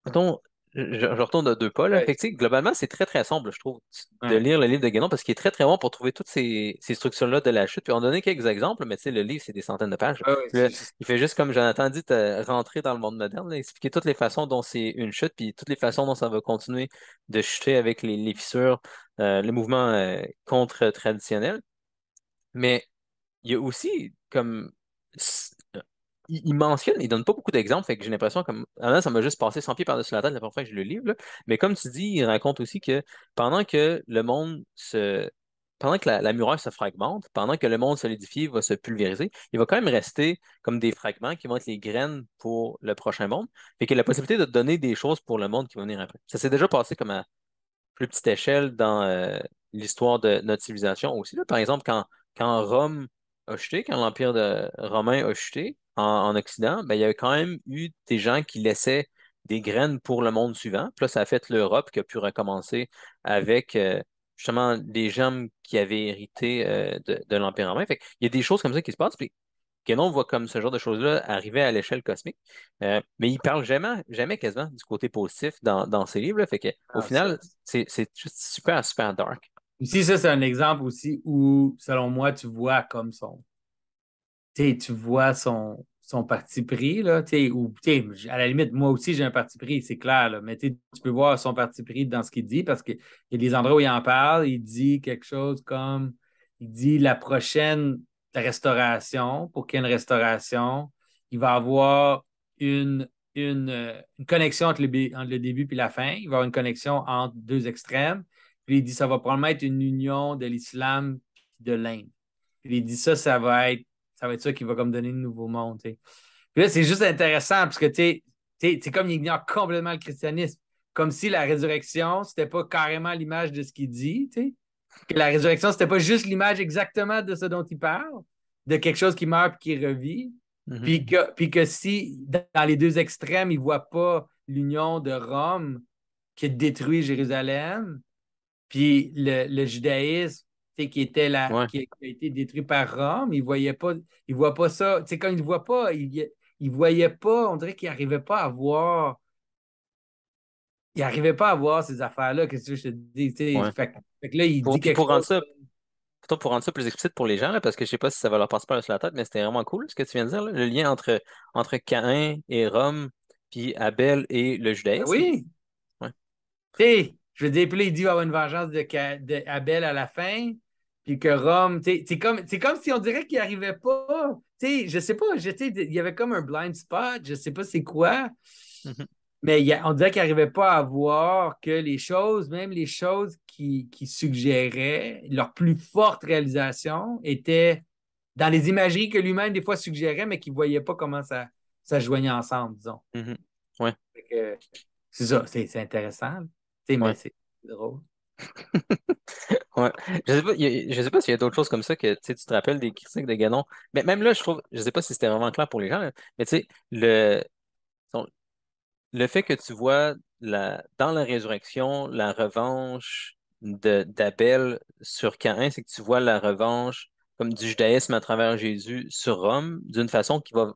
mettons, je retourne de deux pas, là. Ouais. Fait que, tu sais, globalement, c'est très, très sombre, je trouve, de Ouais. lire le livre de Guénon parce qu'il est très, très bon pour trouver toutes ces structures-là de la chute. Puis on donnait quelques exemples, mais tu sais, le livre, c'est des centaines de pages. Ouais, Puis là, il fait juste, comme Jonathan dit, rentrer dans le monde moderne, là, expliquer toutes les façons dont c'est une chute, puis toutes les façons dont ça va continuer de chuter avec les fissures, le mouvement contre-traditionnel. Mais il y a aussi comme il mentionne, il donne pas beaucoup d'exemples, fait que j'ai l'impression comme ah, ça m'a juste passé 100 pieds par-dessus la tête la première fois que je le livre, là. Mais comme tu dis, il raconte aussi que pendant que le monde se pendant que la muraille se fragmente, pendant que le monde solidifie, va se pulvériser, il va quand même rester comme des fragments qui vont être les graines pour le prochain monde. Fait qu'il y a la possibilité de donner des choses pour le monde qui va venir après. Ça s'est déjà passé comme à plus petite échelle dans l'histoire de notre civilisation aussi. Là. Par exemple, quand Rome a chuté, quand romain a chuté en Occident, ben, il y avait quand même eu des gens qui laissaient des graines pour le monde suivant. Puis là, ça a fait l'Europe qui a pu recommencer avec justement les gens qui avaient hérité de l'Empire romain. Fait il y a des choses comme ça qui se passent. Puis Guénon voit comme ce genre de choses-là arriver à l'échelle cosmique, mais il parle jamais, jamais quasiment du côté positif dans ses livres. Là. Fait que, au Ah, ça. final, c'est juste super, super dark. Ici, ça, c'est un exemple aussi où, selon moi, tu vois comme tu vois son parti pris, là, ou, à la limite, moi aussi, j'ai un parti pris, c'est clair, là, mais tu peux voir son parti pris dans ce qu'il dit parce qu'il y a des endroits où il en parle, il dit quelque chose comme, il dit la prochaine restauration, pour qu'il y ait une restauration, il va avoir une connexion entre le début et la fin, il va avoir une connexion entre deux extrêmes, puis il dit ça va probablement être une union de l'islam et de l'Inde. Puis il dit ça va être ça qui va comme donner le nouveau monde. T'sais. Puis là, c'est juste intéressant parce que c'est comme il ignore complètement le christianisme. Comme si la résurrection, c'était pas carrément l'image de ce qu'il dit. T'sais. Que la résurrection, c'était pas juste l'image exactement de ce dont il parle, de quelque chose qui meurt et qui revit. Mhm. Puis que si, dans les deux extrêmes, il ne voit pas l'union de Rome qui détruit Jérusalem, puis le judaïsme, qui était Ouais. qui a été détruit par Rome, il voit pas ça. Comme il ne voit pas, il voyait pas, on dirait qu'il n'arrivait pas à voir, il arrivait pas à voir ces affaires-là. Qu'est-ce que je te dis? Ouais. Fait que là, il dit Puis quelque chose. pour rendre ça plus explicite pour les gens, là, parce que je sais pas si ça va leur passer par-dessus la tête, mais c'était vraiment cool ce que tu viens de dire, là, le lien entre Caïn et Rome, puis Abel et le Ben judaïsme. oui, Ouais. je veux dire, puis là, il dit qu'il va y avoir une vengeance de Abel à la fin, puis que Rome, c'est comme si on dirait qu'il n'y arrivait pas. Je sais pas, il y avait comme un blind spot, je sais pas c'est quoi, Mhm. mais on dirait qu'il n'arrivait pas à voir que les choses, même les choses qui suggéraient, leur plus forte réalisation était dans les imageries que lui-même, des fois, suggérait, mais qu'il ne voyait pas comment ça se joignait ensemble, disons. Mhm. Ouais. Fait que, c'est ça, c'est intéressant. Mais Ouais. c'est drôle. Ouais. Je sais pas s'il y a d'autres choses comme ça que tu sais, tu te rappelles des critiques de Guénon. Mais même là, je trouve, je sais pas si c'était vraiment clair pour les gens, là, mais tu sais, son- le fait que tu vois dans la résurrection, la revanche d'Abel sur Caïn, c'est que tu vois la revanche comme du judaïsme à travers Jésus sur Rome, d'une façon qui va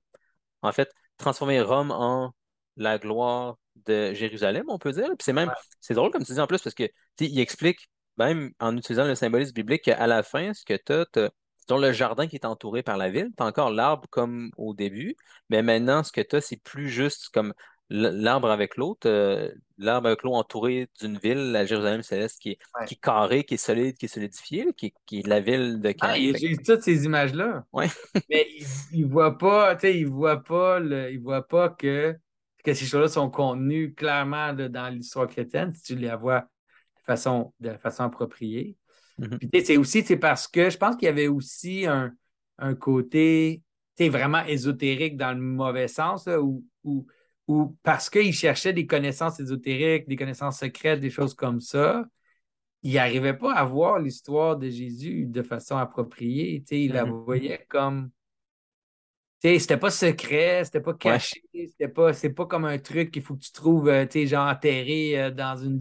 en fait, transformer Rome en la gloire de Jérusalem, on peut dire. Puis c'est drôle comme tu dis en plus, parce que tu sais, il explique, même en utilisant le symbolisme biblique, qu'à la fin, ce que tu as le jardin qui est entouré par la ville, tu as encore l'arbre comme au début, mais maintenant, ce que tu as, c'est plus juste comme l'arbre avec l'eau entouré d'une ville, la Jérusalem céleste, Ouais. qui est carrée, qui est solide, qui est solidifiée, là, qui est la ville de Ah, Caen. il utilise toutes ces images-là. Ouais. Mais il voit pas, il voit pas que ces choses-là sont contenues clairement là, dans l'histoire chrétienne, si tu les vois de façon appropriée. Mhm. Puis c'est parce que je pense qu'il y avait aussi un côté vraiment ésotérique dans le mauvais sens, là, où parce qu'il cherchait des connaissances ésotériques, des connaissances secrètes, des choses comme ça, il n'arrivait pas à voir l'histoire de Jésus de façon appropriée. Tu sais, il la Mhm. voyait comme. Tu sais, c'était pas secret, c'était pas Ouais. caché, c'est pas comme un truc qu'il faut que tu trouves, tu sais, genre enterré dans une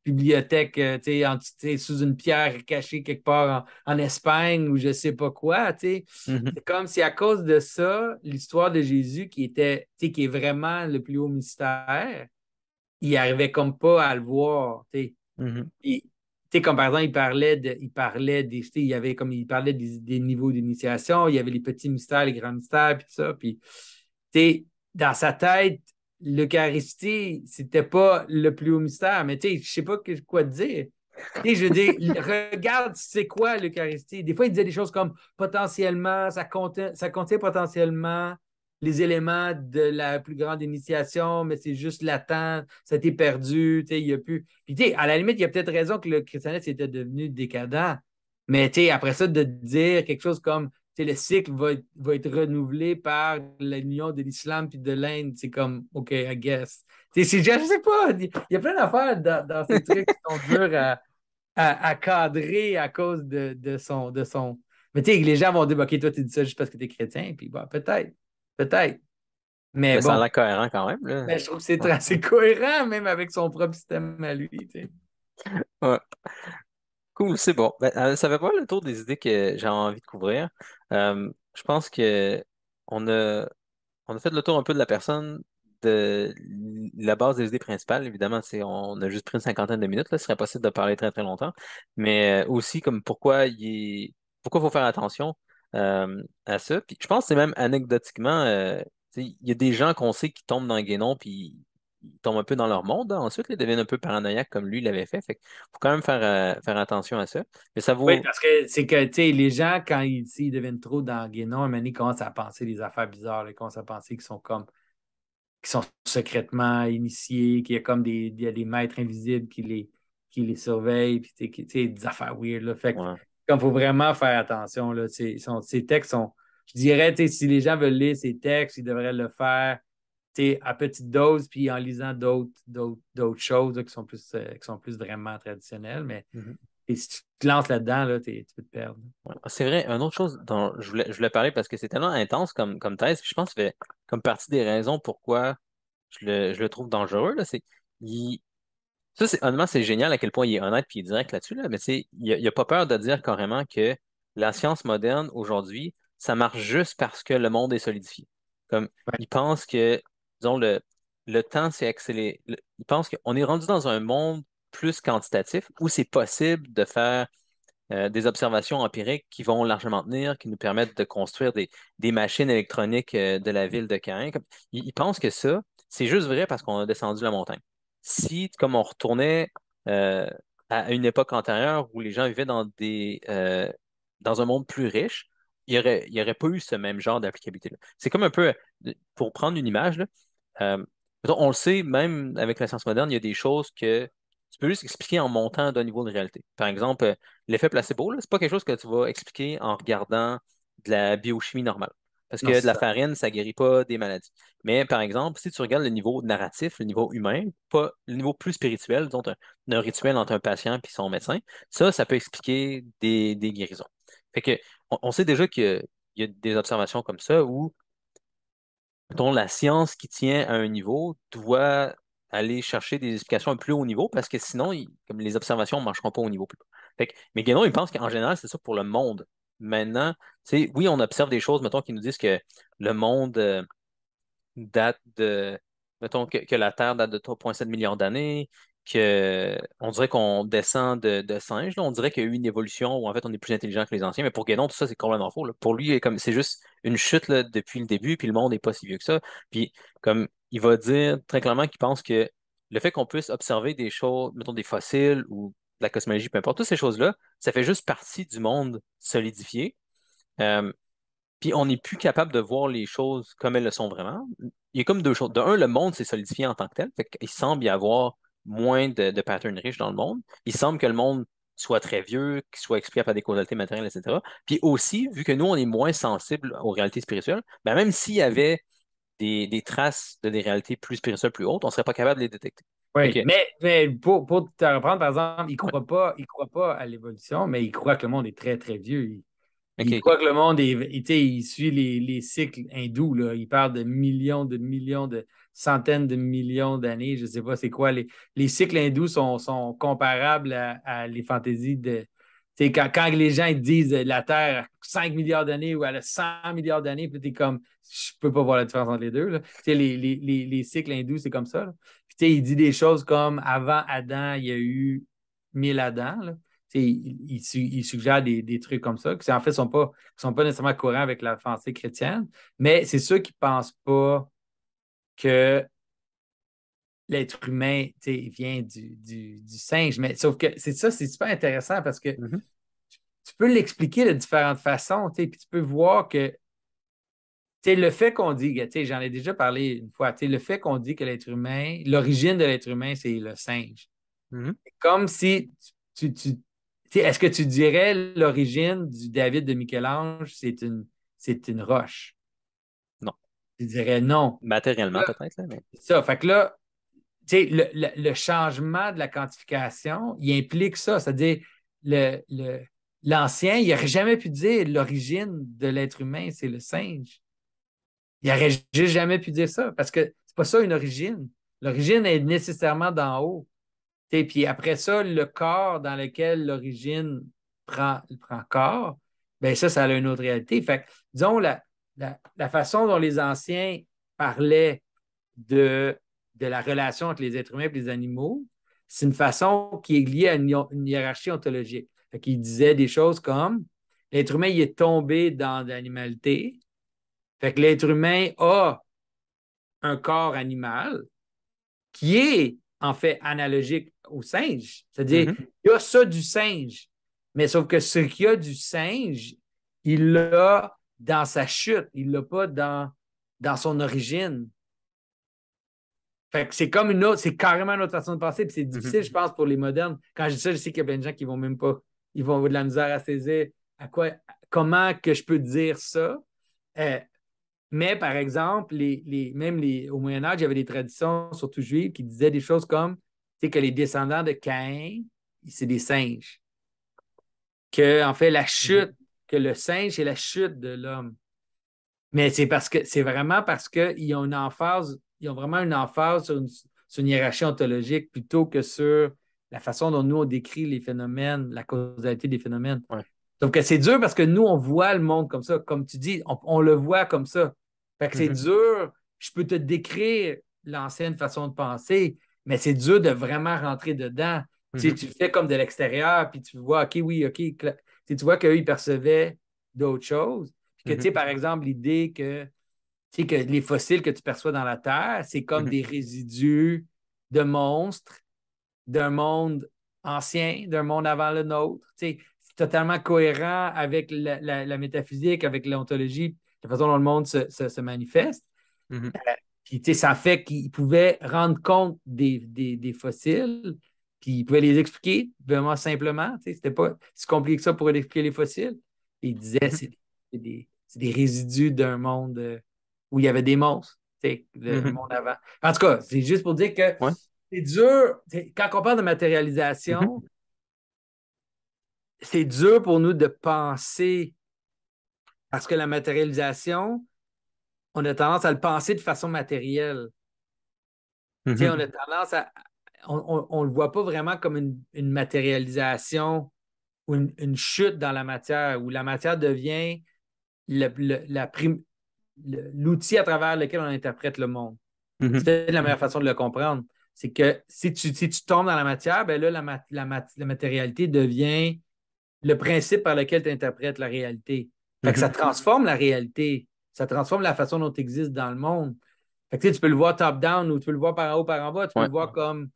bibliothèque, tu sais, tu sais, sous une pierre cachée quelque part en Espagne ou je sais pas quoi, tu sais. Mhm. C'est comme si à cause de ça, l'histoire de Jésus qui était, tu sais, qui est vraiment le plus haut mystère, il arrivait comme pas à le voir, tu sais. Mhm. Puis, tu sais, comme par exemple, il parlait des, tu sais, il y avait comme il parlait des niveaux d'initiation, il y avait les petits mystères, les grands mystères, puis tout ça. Puis, tu sais, dans sa tête, l'Eucharistie, c'était pas le plus haut mystère, mais tu sais, je sais pas quoi te dire. Tu sais, je veux dire, regarde, c'est quoi l'Eucharistie? Des fois, il disait des choses comme potentiellement, ça contient potentiellement les éléments de la plus grande initiation, mais c'est juste latent, ça t'est perdu, tu sais, il y a plus. Puis, tu sais, à la limite, il y a peut-être raison que le christianisme était devenu décadent, mais tu sais, après ça, de dire quelque chose comme, tu sais, le cycle va être renouvelé par l'union de l'islam puis de l'Inde, c'est comme, OK, I guess. Tu sais, je sais pas, il y a plein d'affaires dans ces trucs qui sont durs à cadrer à cause de son. Mais tu sais, les gens vont dire, OK, toi, tu dis ça juste parce que tu es chrétien, puis bon, peut-être, peut-être. Mais Mais ça a bon, l'air cohérent quand même, là. ben, je trouve que c'est Ouais. assez cohérent, même avec son propre système à lui, tu sais. Ouais. Cool, c'est bon. Ben, ça fait pas le tour des idées que j'ai envie de couvrir. Je pense que on a, on a fait le tour un peu de la personne, de la base des idées principales. Évidemment, on a juste pris une cinquantaine de minutes, là, ce serait possible de parler très très longtemps. Mais aussi comme pourquoi il faut faire attention à ça. Puis je pense que c'est même anecdotiquement, tu sais, il y a des gens qu'on sait qui tombent dans le guénon, puis ils tombent un peu dans leur monde, hein. Ensuite, ils deviennent un peu paranoïaques comme lui l'avait fait. Fait qu'il faut quand même faire attention à ça. Mais ça Oui, vaut. parce que c'est que, tu sais, les gens, quand ils deviennent trop dans le guénon, un moment donné, ils commencent à penser des affaires bizarres, là, ils commencent à penser qu'ils sont comme, qui sont secrètement initiés, qu'il y a comme il y a des maîtres invisibles qui les surveillent, puis tu sais, des affaires weird, là. Fait que, Ouais. comme faut vraiment faire attention, là. Ces textes sont, je dirais, tu sais, si les gens veulent lire ces textes, ils devraient le faire, tu sais, à petite dose, puis en lisant d'autres choses, là, qui sont plus vraiment traditionnelles. Mais Mhm. et si tu te lances là-dedans, là, tu peux te perdre. Ouais. C'est vrai, une autre chose dont je voulais parler parce que c'est tellement intense comme thèse, je pense que ça fait comme partie des raisons pourquoi je le trouve dangereux, là, ça, honnêtement, c'est génial à quel point il est honnête et il est direct là-dessus, là, mais il a pas peur de dire carrément que la science moderne, aujourd'hui, ça marche juste parce que le monde est solidifié. Comme, Ouais. il pense que, disons, le temps s'est accéléré. Il pense qu'on est rendu dans un monde plus quantitatif où c'est possible de faire des observations empiriques qui vont largement tenir, qui nous permettent de construire des machines électroniques de la ville de Caen. Il pense que ça, c'est juste vrai parce qu'on a descendu la montagne. Si, comme on retournait euh, à une époque antérieure où les gens vivaient dans un monde plus riche, il y aurait pas eu ce même genre d'applicabilité-là. C'est comme un peu, pour prendre une image, là, mettons, on le sait, même avec la science moderne, il y a des choses que tu peux juste expliquer en montant d'un niveau de réalité. Par exemple, l'effet placebo, là, c'est pas quelque chose que tu vas expliquer en regardant de la biochimie normale. Parce Non, que de c'est la ça. farine, ça guérit pas des maladies. Mais par exemple, si tu regardes le niveau narratif, le niveau humain, pas le niveau plus spirituel, disons un rituel entre un patient et son médecin, ça peut expliquer des guérisons. Fait que on sait déjà qu'il y a des observations comme ça où dont la science qui tient à un niveau doit aller chercher des explications à un plus haut niveau parce que sinon, comme les observations ne marcheront pas au niveau plus bas. Fait que, mais Guénon, il pense qu'en général, c'est ça pour le monde. Maintenant, tu sais, oui, on observe des choses, mettons, qui nous disent que le monde date de, mettons, que la Terre date de 3,7 milliards d'années, que on dirait qu'on descend de singes, là. On dirait qu'il y a eu une évolution où en fait on est plus intelligent que les anciens, mais pour Guénon, tout ça, c'est complètement faux, là. Pour lui, comme c'est juste une chute là, depuis le début, puis le monde n'est pas si vieux que ça. Puis comme il va dire très clairement qu'il pense que le fait qu'on puisse observer des choses, mettons des fossiles ou de la cosmologie, peu importe, toutes ces choses-là, ça fait juste partie du monde solidifié. Euh, Puis on n'est plus capable de voir les choses comme elles le sont vraiment. Il y a comme deux choses. De un, le monde s'est solidifié en tant que tel. Fait qu'il semble y avoir moins de patterns riches dans le monde. Il semble que le monde soit très vieux, qu'il soit expliqué par des causalités matérielles, etc. Puis aussi, vu que nous, on est moins sensibles aux réalités spirituelles, même s'il y avait des traces de des réalités plus spirituelles, plus hautes, on ne serait pas capable de les détecter. Oui, OK. mais pour te reprendre, par exemple, il croit pas à l'évolution, mais il croit que le monde est très, très vieux. OK, Il OK. croit que le monde est, tu sais, il suit les cycles hindous, là. Il parle de millions, de centaines de millions d'années. Je ne sais pas c'est quoi. Les cycles hindous sont comparables à les fantaisies de. Tu sais, quand les gens ils disent la Terre a 5 milliards d'années ou elle a 100 milliards d'années, puis tu es comme, je peux pas voir la différence entre les deux, là. Tu sais, les cycles hindous, c'est comme ça, là. Puis, tu sais, il dit des choses comme avant Adam, il y a eu 1000 Adam, là. Il suggère des trucs comme ça, qui en fait sont pas nécessairement courants avec la pensée chrétienne, mais c'est ceux qui ne pensent pas que l'être humain vient du singe. Mais sauf que c'est ça, c'est super intéressant parce que Mhm, tu peux l'expliquer de différentes façons, puis tu peux voir que le fait qu'on dit, j'en ai déjà parlé une fois, le fait qu'on dit que l'être humain, l'origine de l'être humain, c'est le singe. mhm. Comme si est-ce que tu dirais l'origine du David de Michel-Ange, c'est une roche? Non. Tu dirais non. Matériellement, Là, peut-être, là, mais. c'est ça. Fait que là, le changement de la quantification, il implique ça. C'est-à-dire, l'ancien, il n'aurait jamais pu dire l'origine de l'être humain, c'est le singe. Il n'aurait juste jamais pu dire ça parce que c'est pas ça une origine. L'origine est nécessairement d'en haut. Puis après ça, le corps dans lequel l'origine prend corps, ben ça a une autre réalité. Fait que, disons, la façon dont les anciens parlaient de, de la relation entre les êtres humains et les animaux, c'est une façon qui est liée à une hiérarchie ontologique. Fait qu'ils disaient des choses comme l'être humain il est tombé dans l'animalité. Fait que l'être humain a un corps animal qui est en fait analogique au singe. C'est-à-dire, Mhm, il y a ça du singe, mais sauf que ce qu'il y a du singe, il l'a dans sa chute, il l'a pas dans son origine. Fait que c'est comme une autre, c'est carrément une autre façon de penser, puis c'est mhm. difficile, je pense, pour les modernes. Quand je dis ça, je sais qu'il y a plein de gens qui vont même pas, ils vont avoir de la misère à saisir comment que je peux dire ça. Euh, mais par exemple, au Moyen Âge, il y avait des traditions, surtout juives, qui disaient des choses comme que les descendants de Caïn, c'est des singes. Que, en fait, la Mhm. chute, que le singe, c'est la chute de l'homme. Mais c'est vraiment parce qu'ils ont une emphase, ils ont vraiment une emphase sur une hiérarchie ontologique plutôt que sur la façon dont nous on décrit les phénomènes, la causalité des phénomènes. Ouais. Donc, c'est dur parce que nous, on voit le monde comme ça. Comme tu dis, on le voit comme ça. Fait que c'est Mhm, dur. Je peux te décrire l'ancienne façon de penser, mais c'est dur de vraiment rentrer dedans. Tu sais, mhm, tu le fais comme de l'extérieur, puis tu vois, OK, oui, OK. Tu vois qu'eux, ils percevaient d'autres choses. Puis que, tu mhm, sais, par exemple, l'idée que les fossiles que tu perçois dans la Terre, c'est comme mhm, des résidus de monstres d'un monde ancien, d'un monde avant le nôtre. C'est totalement cohérent avec la métaphysique, avec l'ontologie, la façon dont le monde se manifeste. mhm, Puis, ça fait qu'ils pouvaient rendre compte des fossiles, puis ils pouvaient les expliquer vraiment simplement. C'était pas si compliqué que ça pour expliquer les fossiles. Puis ils disaient mhm, c'est des résidus d'un monde où il y avait des monstres, le mhm. monde avant. En tout cas, c'est juste pour dire que Ouais. c'est dur. Quand on parle de Mhm, matérialisation, c'est dur pour nous de penser parce que la matérialisation, on a tendance à le penser de façon matérielle. mhm, On a tendance à. On ne le voit pas vraiment comme une matérialisation ou une chute dans la matière, où la matière devient l'outil à travers lequel on interprète le monde. C'est mhm, peut-être la meilleure façon de le comprendre. C'est que si tu tombes dans la matière, ben là, la matérialité devient le principe par lequel tu interprètes la réalité. Fait que mhm. ça transforme la réalité. Ça transforme la façon dont tu existes dans le monde. Fait que, tu peux le voir top-down ou tu peux le voir par en haut, par en bas. Tu peux Ouais. le voir comme.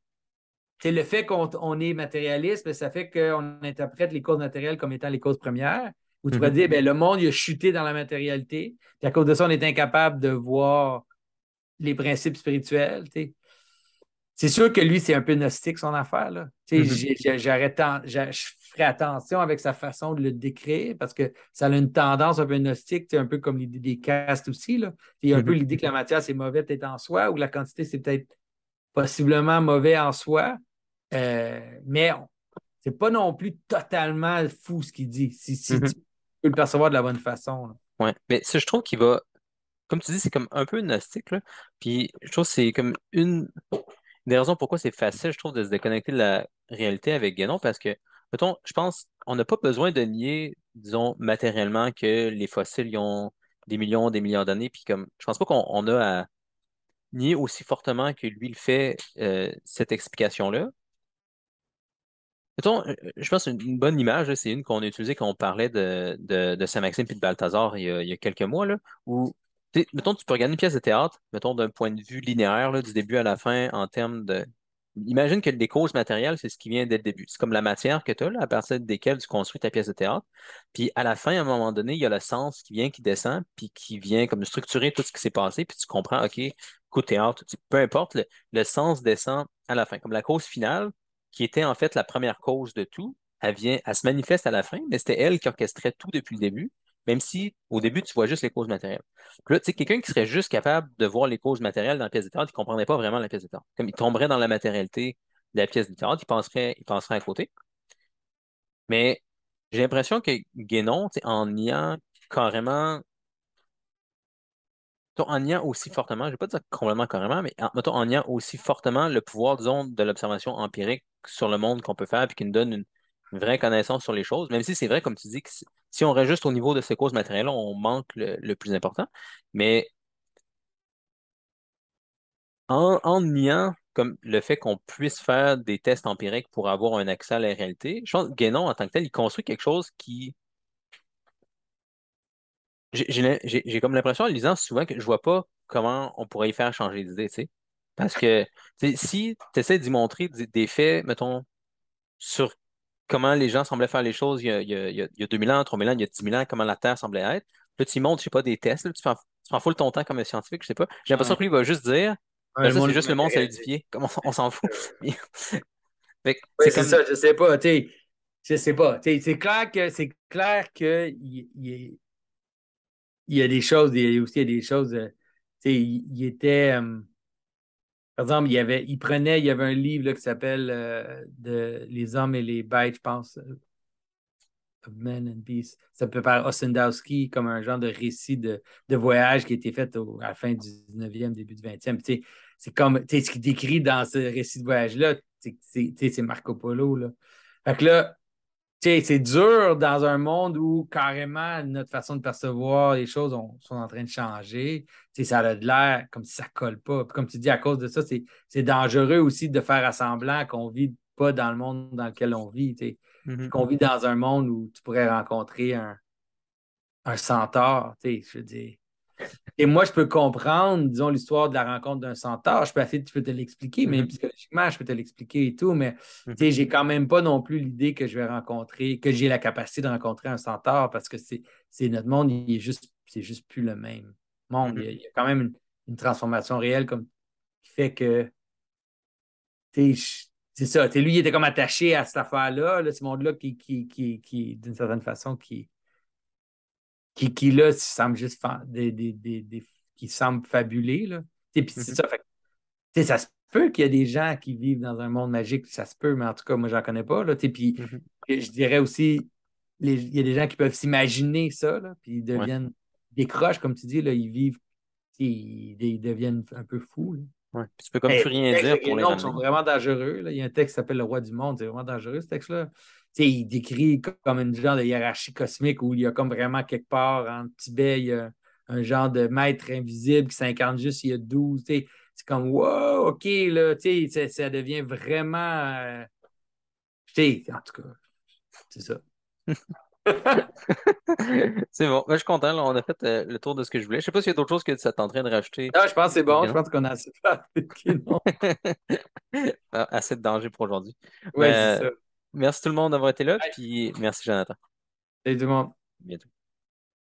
Le fait qu'on est matérialiste, ben, ça fait qu'on interprète les causes matérielles comme étant les causes premières. Ou tu pourrais Mhm, dire, ben, le monde il a chuté dans la matérialité. Puis à cause de ça, on est incapable de voir les principes spirituels. T'sais. C'est sûr que lui, c'est un peu gnostique, son affaire. Là. mhm. Je ferai attention avec sa façon de le décrire parce que ça a une tendance un peu gnostique, un peu comme l'idée des castes aussi. Là. Il y a un peu Mhm. l'idée que la matière, c'est mauvais peut-être en soi ou la quantité, c'est peut-être possiblement mauvais en soi, mais c'est pas non plus totalement fou ce qu'il dit, si Mhm. tu peux le percevoir de la bonne façon, là. Ouais. Mais ça, je trouve qu'il va, comme tu dis, c'est comme un peu gnostique, là. Puis je trouve que c'est comme une des raisons pourquoi c'est facile, je trouve, de se déconnecter de la réalité avec Guénon, parce que, mettons, je pense, on n'a pas besoin de nier, disons, matériellement que les fossiles, ils ont des millions d'années, puis comme, je pense pas qu'on a à nier aussi fortement que lui le fait, cette explication-là. Mettons, je pense une bonne image, là, c'est une qu'on a utilisée quand on parlait de Saint-Maxime puis de Balthazar il y a quelques mois, là, où, mettons, tu peux regarder une pièce de théâtre, mettons, d'un point de vue linéaire, là, du début à la fin, en termes de... Imagine que les causes matérielles, c'est ce qui vient dès le début. C'est comme la matière que tu as, là, à partir desquelles tu construis ta pièce de théâtre. Puis à la fin, à un moment donné, il y a le sens qui vient, qui descend, puis qui vient comme structurer tout ce qui s'est passé, puis tu comprends, OK, coup de théâtre, peu importe, le sens descend à la fin. Comme la cause finale, qui était en fait la première cause de tout, elle se manifeste à la fin, mais c'était elle qui orchestrait tout depuis le début, même si au début, tu vois juste les causes matérielles. Puis là, tu sais, quelqu'un qui serait juste capable de voir les causes matérielles dans la pièce de théâtre, il ne comprendrait pas vraiment la pièce de théâtre. Comme il tomberait dans la matérialité de la pièce de théâtre, il penserait à côté. Mais j'ai l'impression que Guénon, tu sais, en niant carrément, en niant aussi fortement, je ne vais pas dire complètement carrément, mais mettons, en niant aussi fortement le pouvoir, disons, de l'observation empirique sur le monde qu'on peut faire, puis qui nous donne une vraie connaissance sur les choses, même si c'est vrai, comme tu dis, que si on reste juste au niveau de ces causes matérielles, on manque le plus important. Mais en niant comme le fait qu'on puisse faire des tests empiriques pour avoir un accès à la réalité, je pense que Guénon, en tant que tel, il construit quelque chose qui... J'ai comme l'impression en lisant souvent que je vois pas comment on pourrait y faire changer d'idée, tu sais. Parce que tu sais, si tu essaies d'y montrer des faits, mettons, sur comment les gens semblaient faire les choses il y a 2000 ans, 3000 ans, il y a 10 000 ans, comment la Terre semblait être, là, tu y montres, je sais pas, des tests, là, tu prends full ton temps comme un scientifique, je sais pas. J'ai l'impression Ouais. que lui il va juste dire, Ouais, ben le ça, c'est monde est juste le monde matérialisé. solidifié, comme on s'en fout. Fait que Oui, c'est c'est comme... ça, je sais pas, tu sais, je sais pas. Tu sais, c'est clair que il y a des choses, il y a aussi des choses, tu sais, il était, par exemple, il y avait un livre là, qui s'appelle Les hommes et les bêtes, je pense, of Men and Beasts. Ça peut par Ossendowski comme un genre de récit de voyage qui a été fait à la fin du 19e, début du 20e. Puis, tu sais, c'est comme, tu sais, ce qu'il décrit dans ce récit de voyage-là, c'est Marco Polo, là. Fait que là, tu sais, c'est dur dans un monde où carrément notre façon de percevoir les choses sont en train de changer. Tu sais, ça a de l'air comme si ça colle pas. Puis comme tu dis, à cause de ça, c'est dangereux aussi de faire à semblant qu'on vit pas dans le monde dans lequel on vit. Tu sais. Puis Mhm, qu'on vit dans un monde où tu pourrais rencontrer un centaure. Tu sais, je veux dire. Et moi, je peux comprendre, disons, l'histoire de la rencontre d'un centaure. Je peux te l'expliquer, mhm, même psychologiquement, je peux te l'expliquer et tout, mais tu mhm, sais, j'ai quand même pas non plus l'idée que je vais rencontrer, que j'ai la capacité de rencontrer un centaure parce que c'est notre monde, c'est juste plus le même monde. mhm, Il y a quand même une transformation réelle comme qui fait que, tu sais, c'est ça. Tu sais, lui, il était comme attaché à cette affaire-là, là, ce monde-là d'une certaine façon, qui là, semble juste qui semble fabulé, là. Tu sais, puis c'est mhm, ça. Fait que, tu sais, ça se peut qu'il y a des gens qui vivent dans un monde magique, ça se peut, mais en tout cas, moi, j'en connais pas, là. Tu sais, puis mhm. je dirais aussi, il y a des gens qui peuvent s'imaginer ça, là, puis ils Ouais, deviennent décrochent, comme tu dis, là, ils vivent, tu sais, ils deviennent un peu fous, là. ouais. Puis tu peux comme Mais plus les rien textes de dire pour les Guénon sont ramener. vraiment dangereux, là. Il y a un texte qui s'appelle Le Roi du Monde, c'est vraiment dangereux, ce texte-là. Tu sais, il décrit comme une genre de hiérarchie cosmique où il y a comme vraiment quelque part en Tibet, il y a un genre de maître invisible qui s'incarne juste il y a 12. Tu sais. C'est comme, wow, OK, là, tu sais, ça devient vraiment. Tu sais, en tout cas, c'est ça. C'est bon. Ben, je suis content, là, on a fait le tour de ce que je voulais. Je sais pas s'il y a d'autres choses que ça tenterait de rajouter. Non, je pense que c'est bon. Je Guénon. pense qu'on a assez parlé de Guénon. Ah, assez de danger pour aujourd'hui. Oui, c'est Ben, ça. merci tout le monde d'avoir été là, Hey, puis merci Jonathan. salut tout le monde. À bientôt.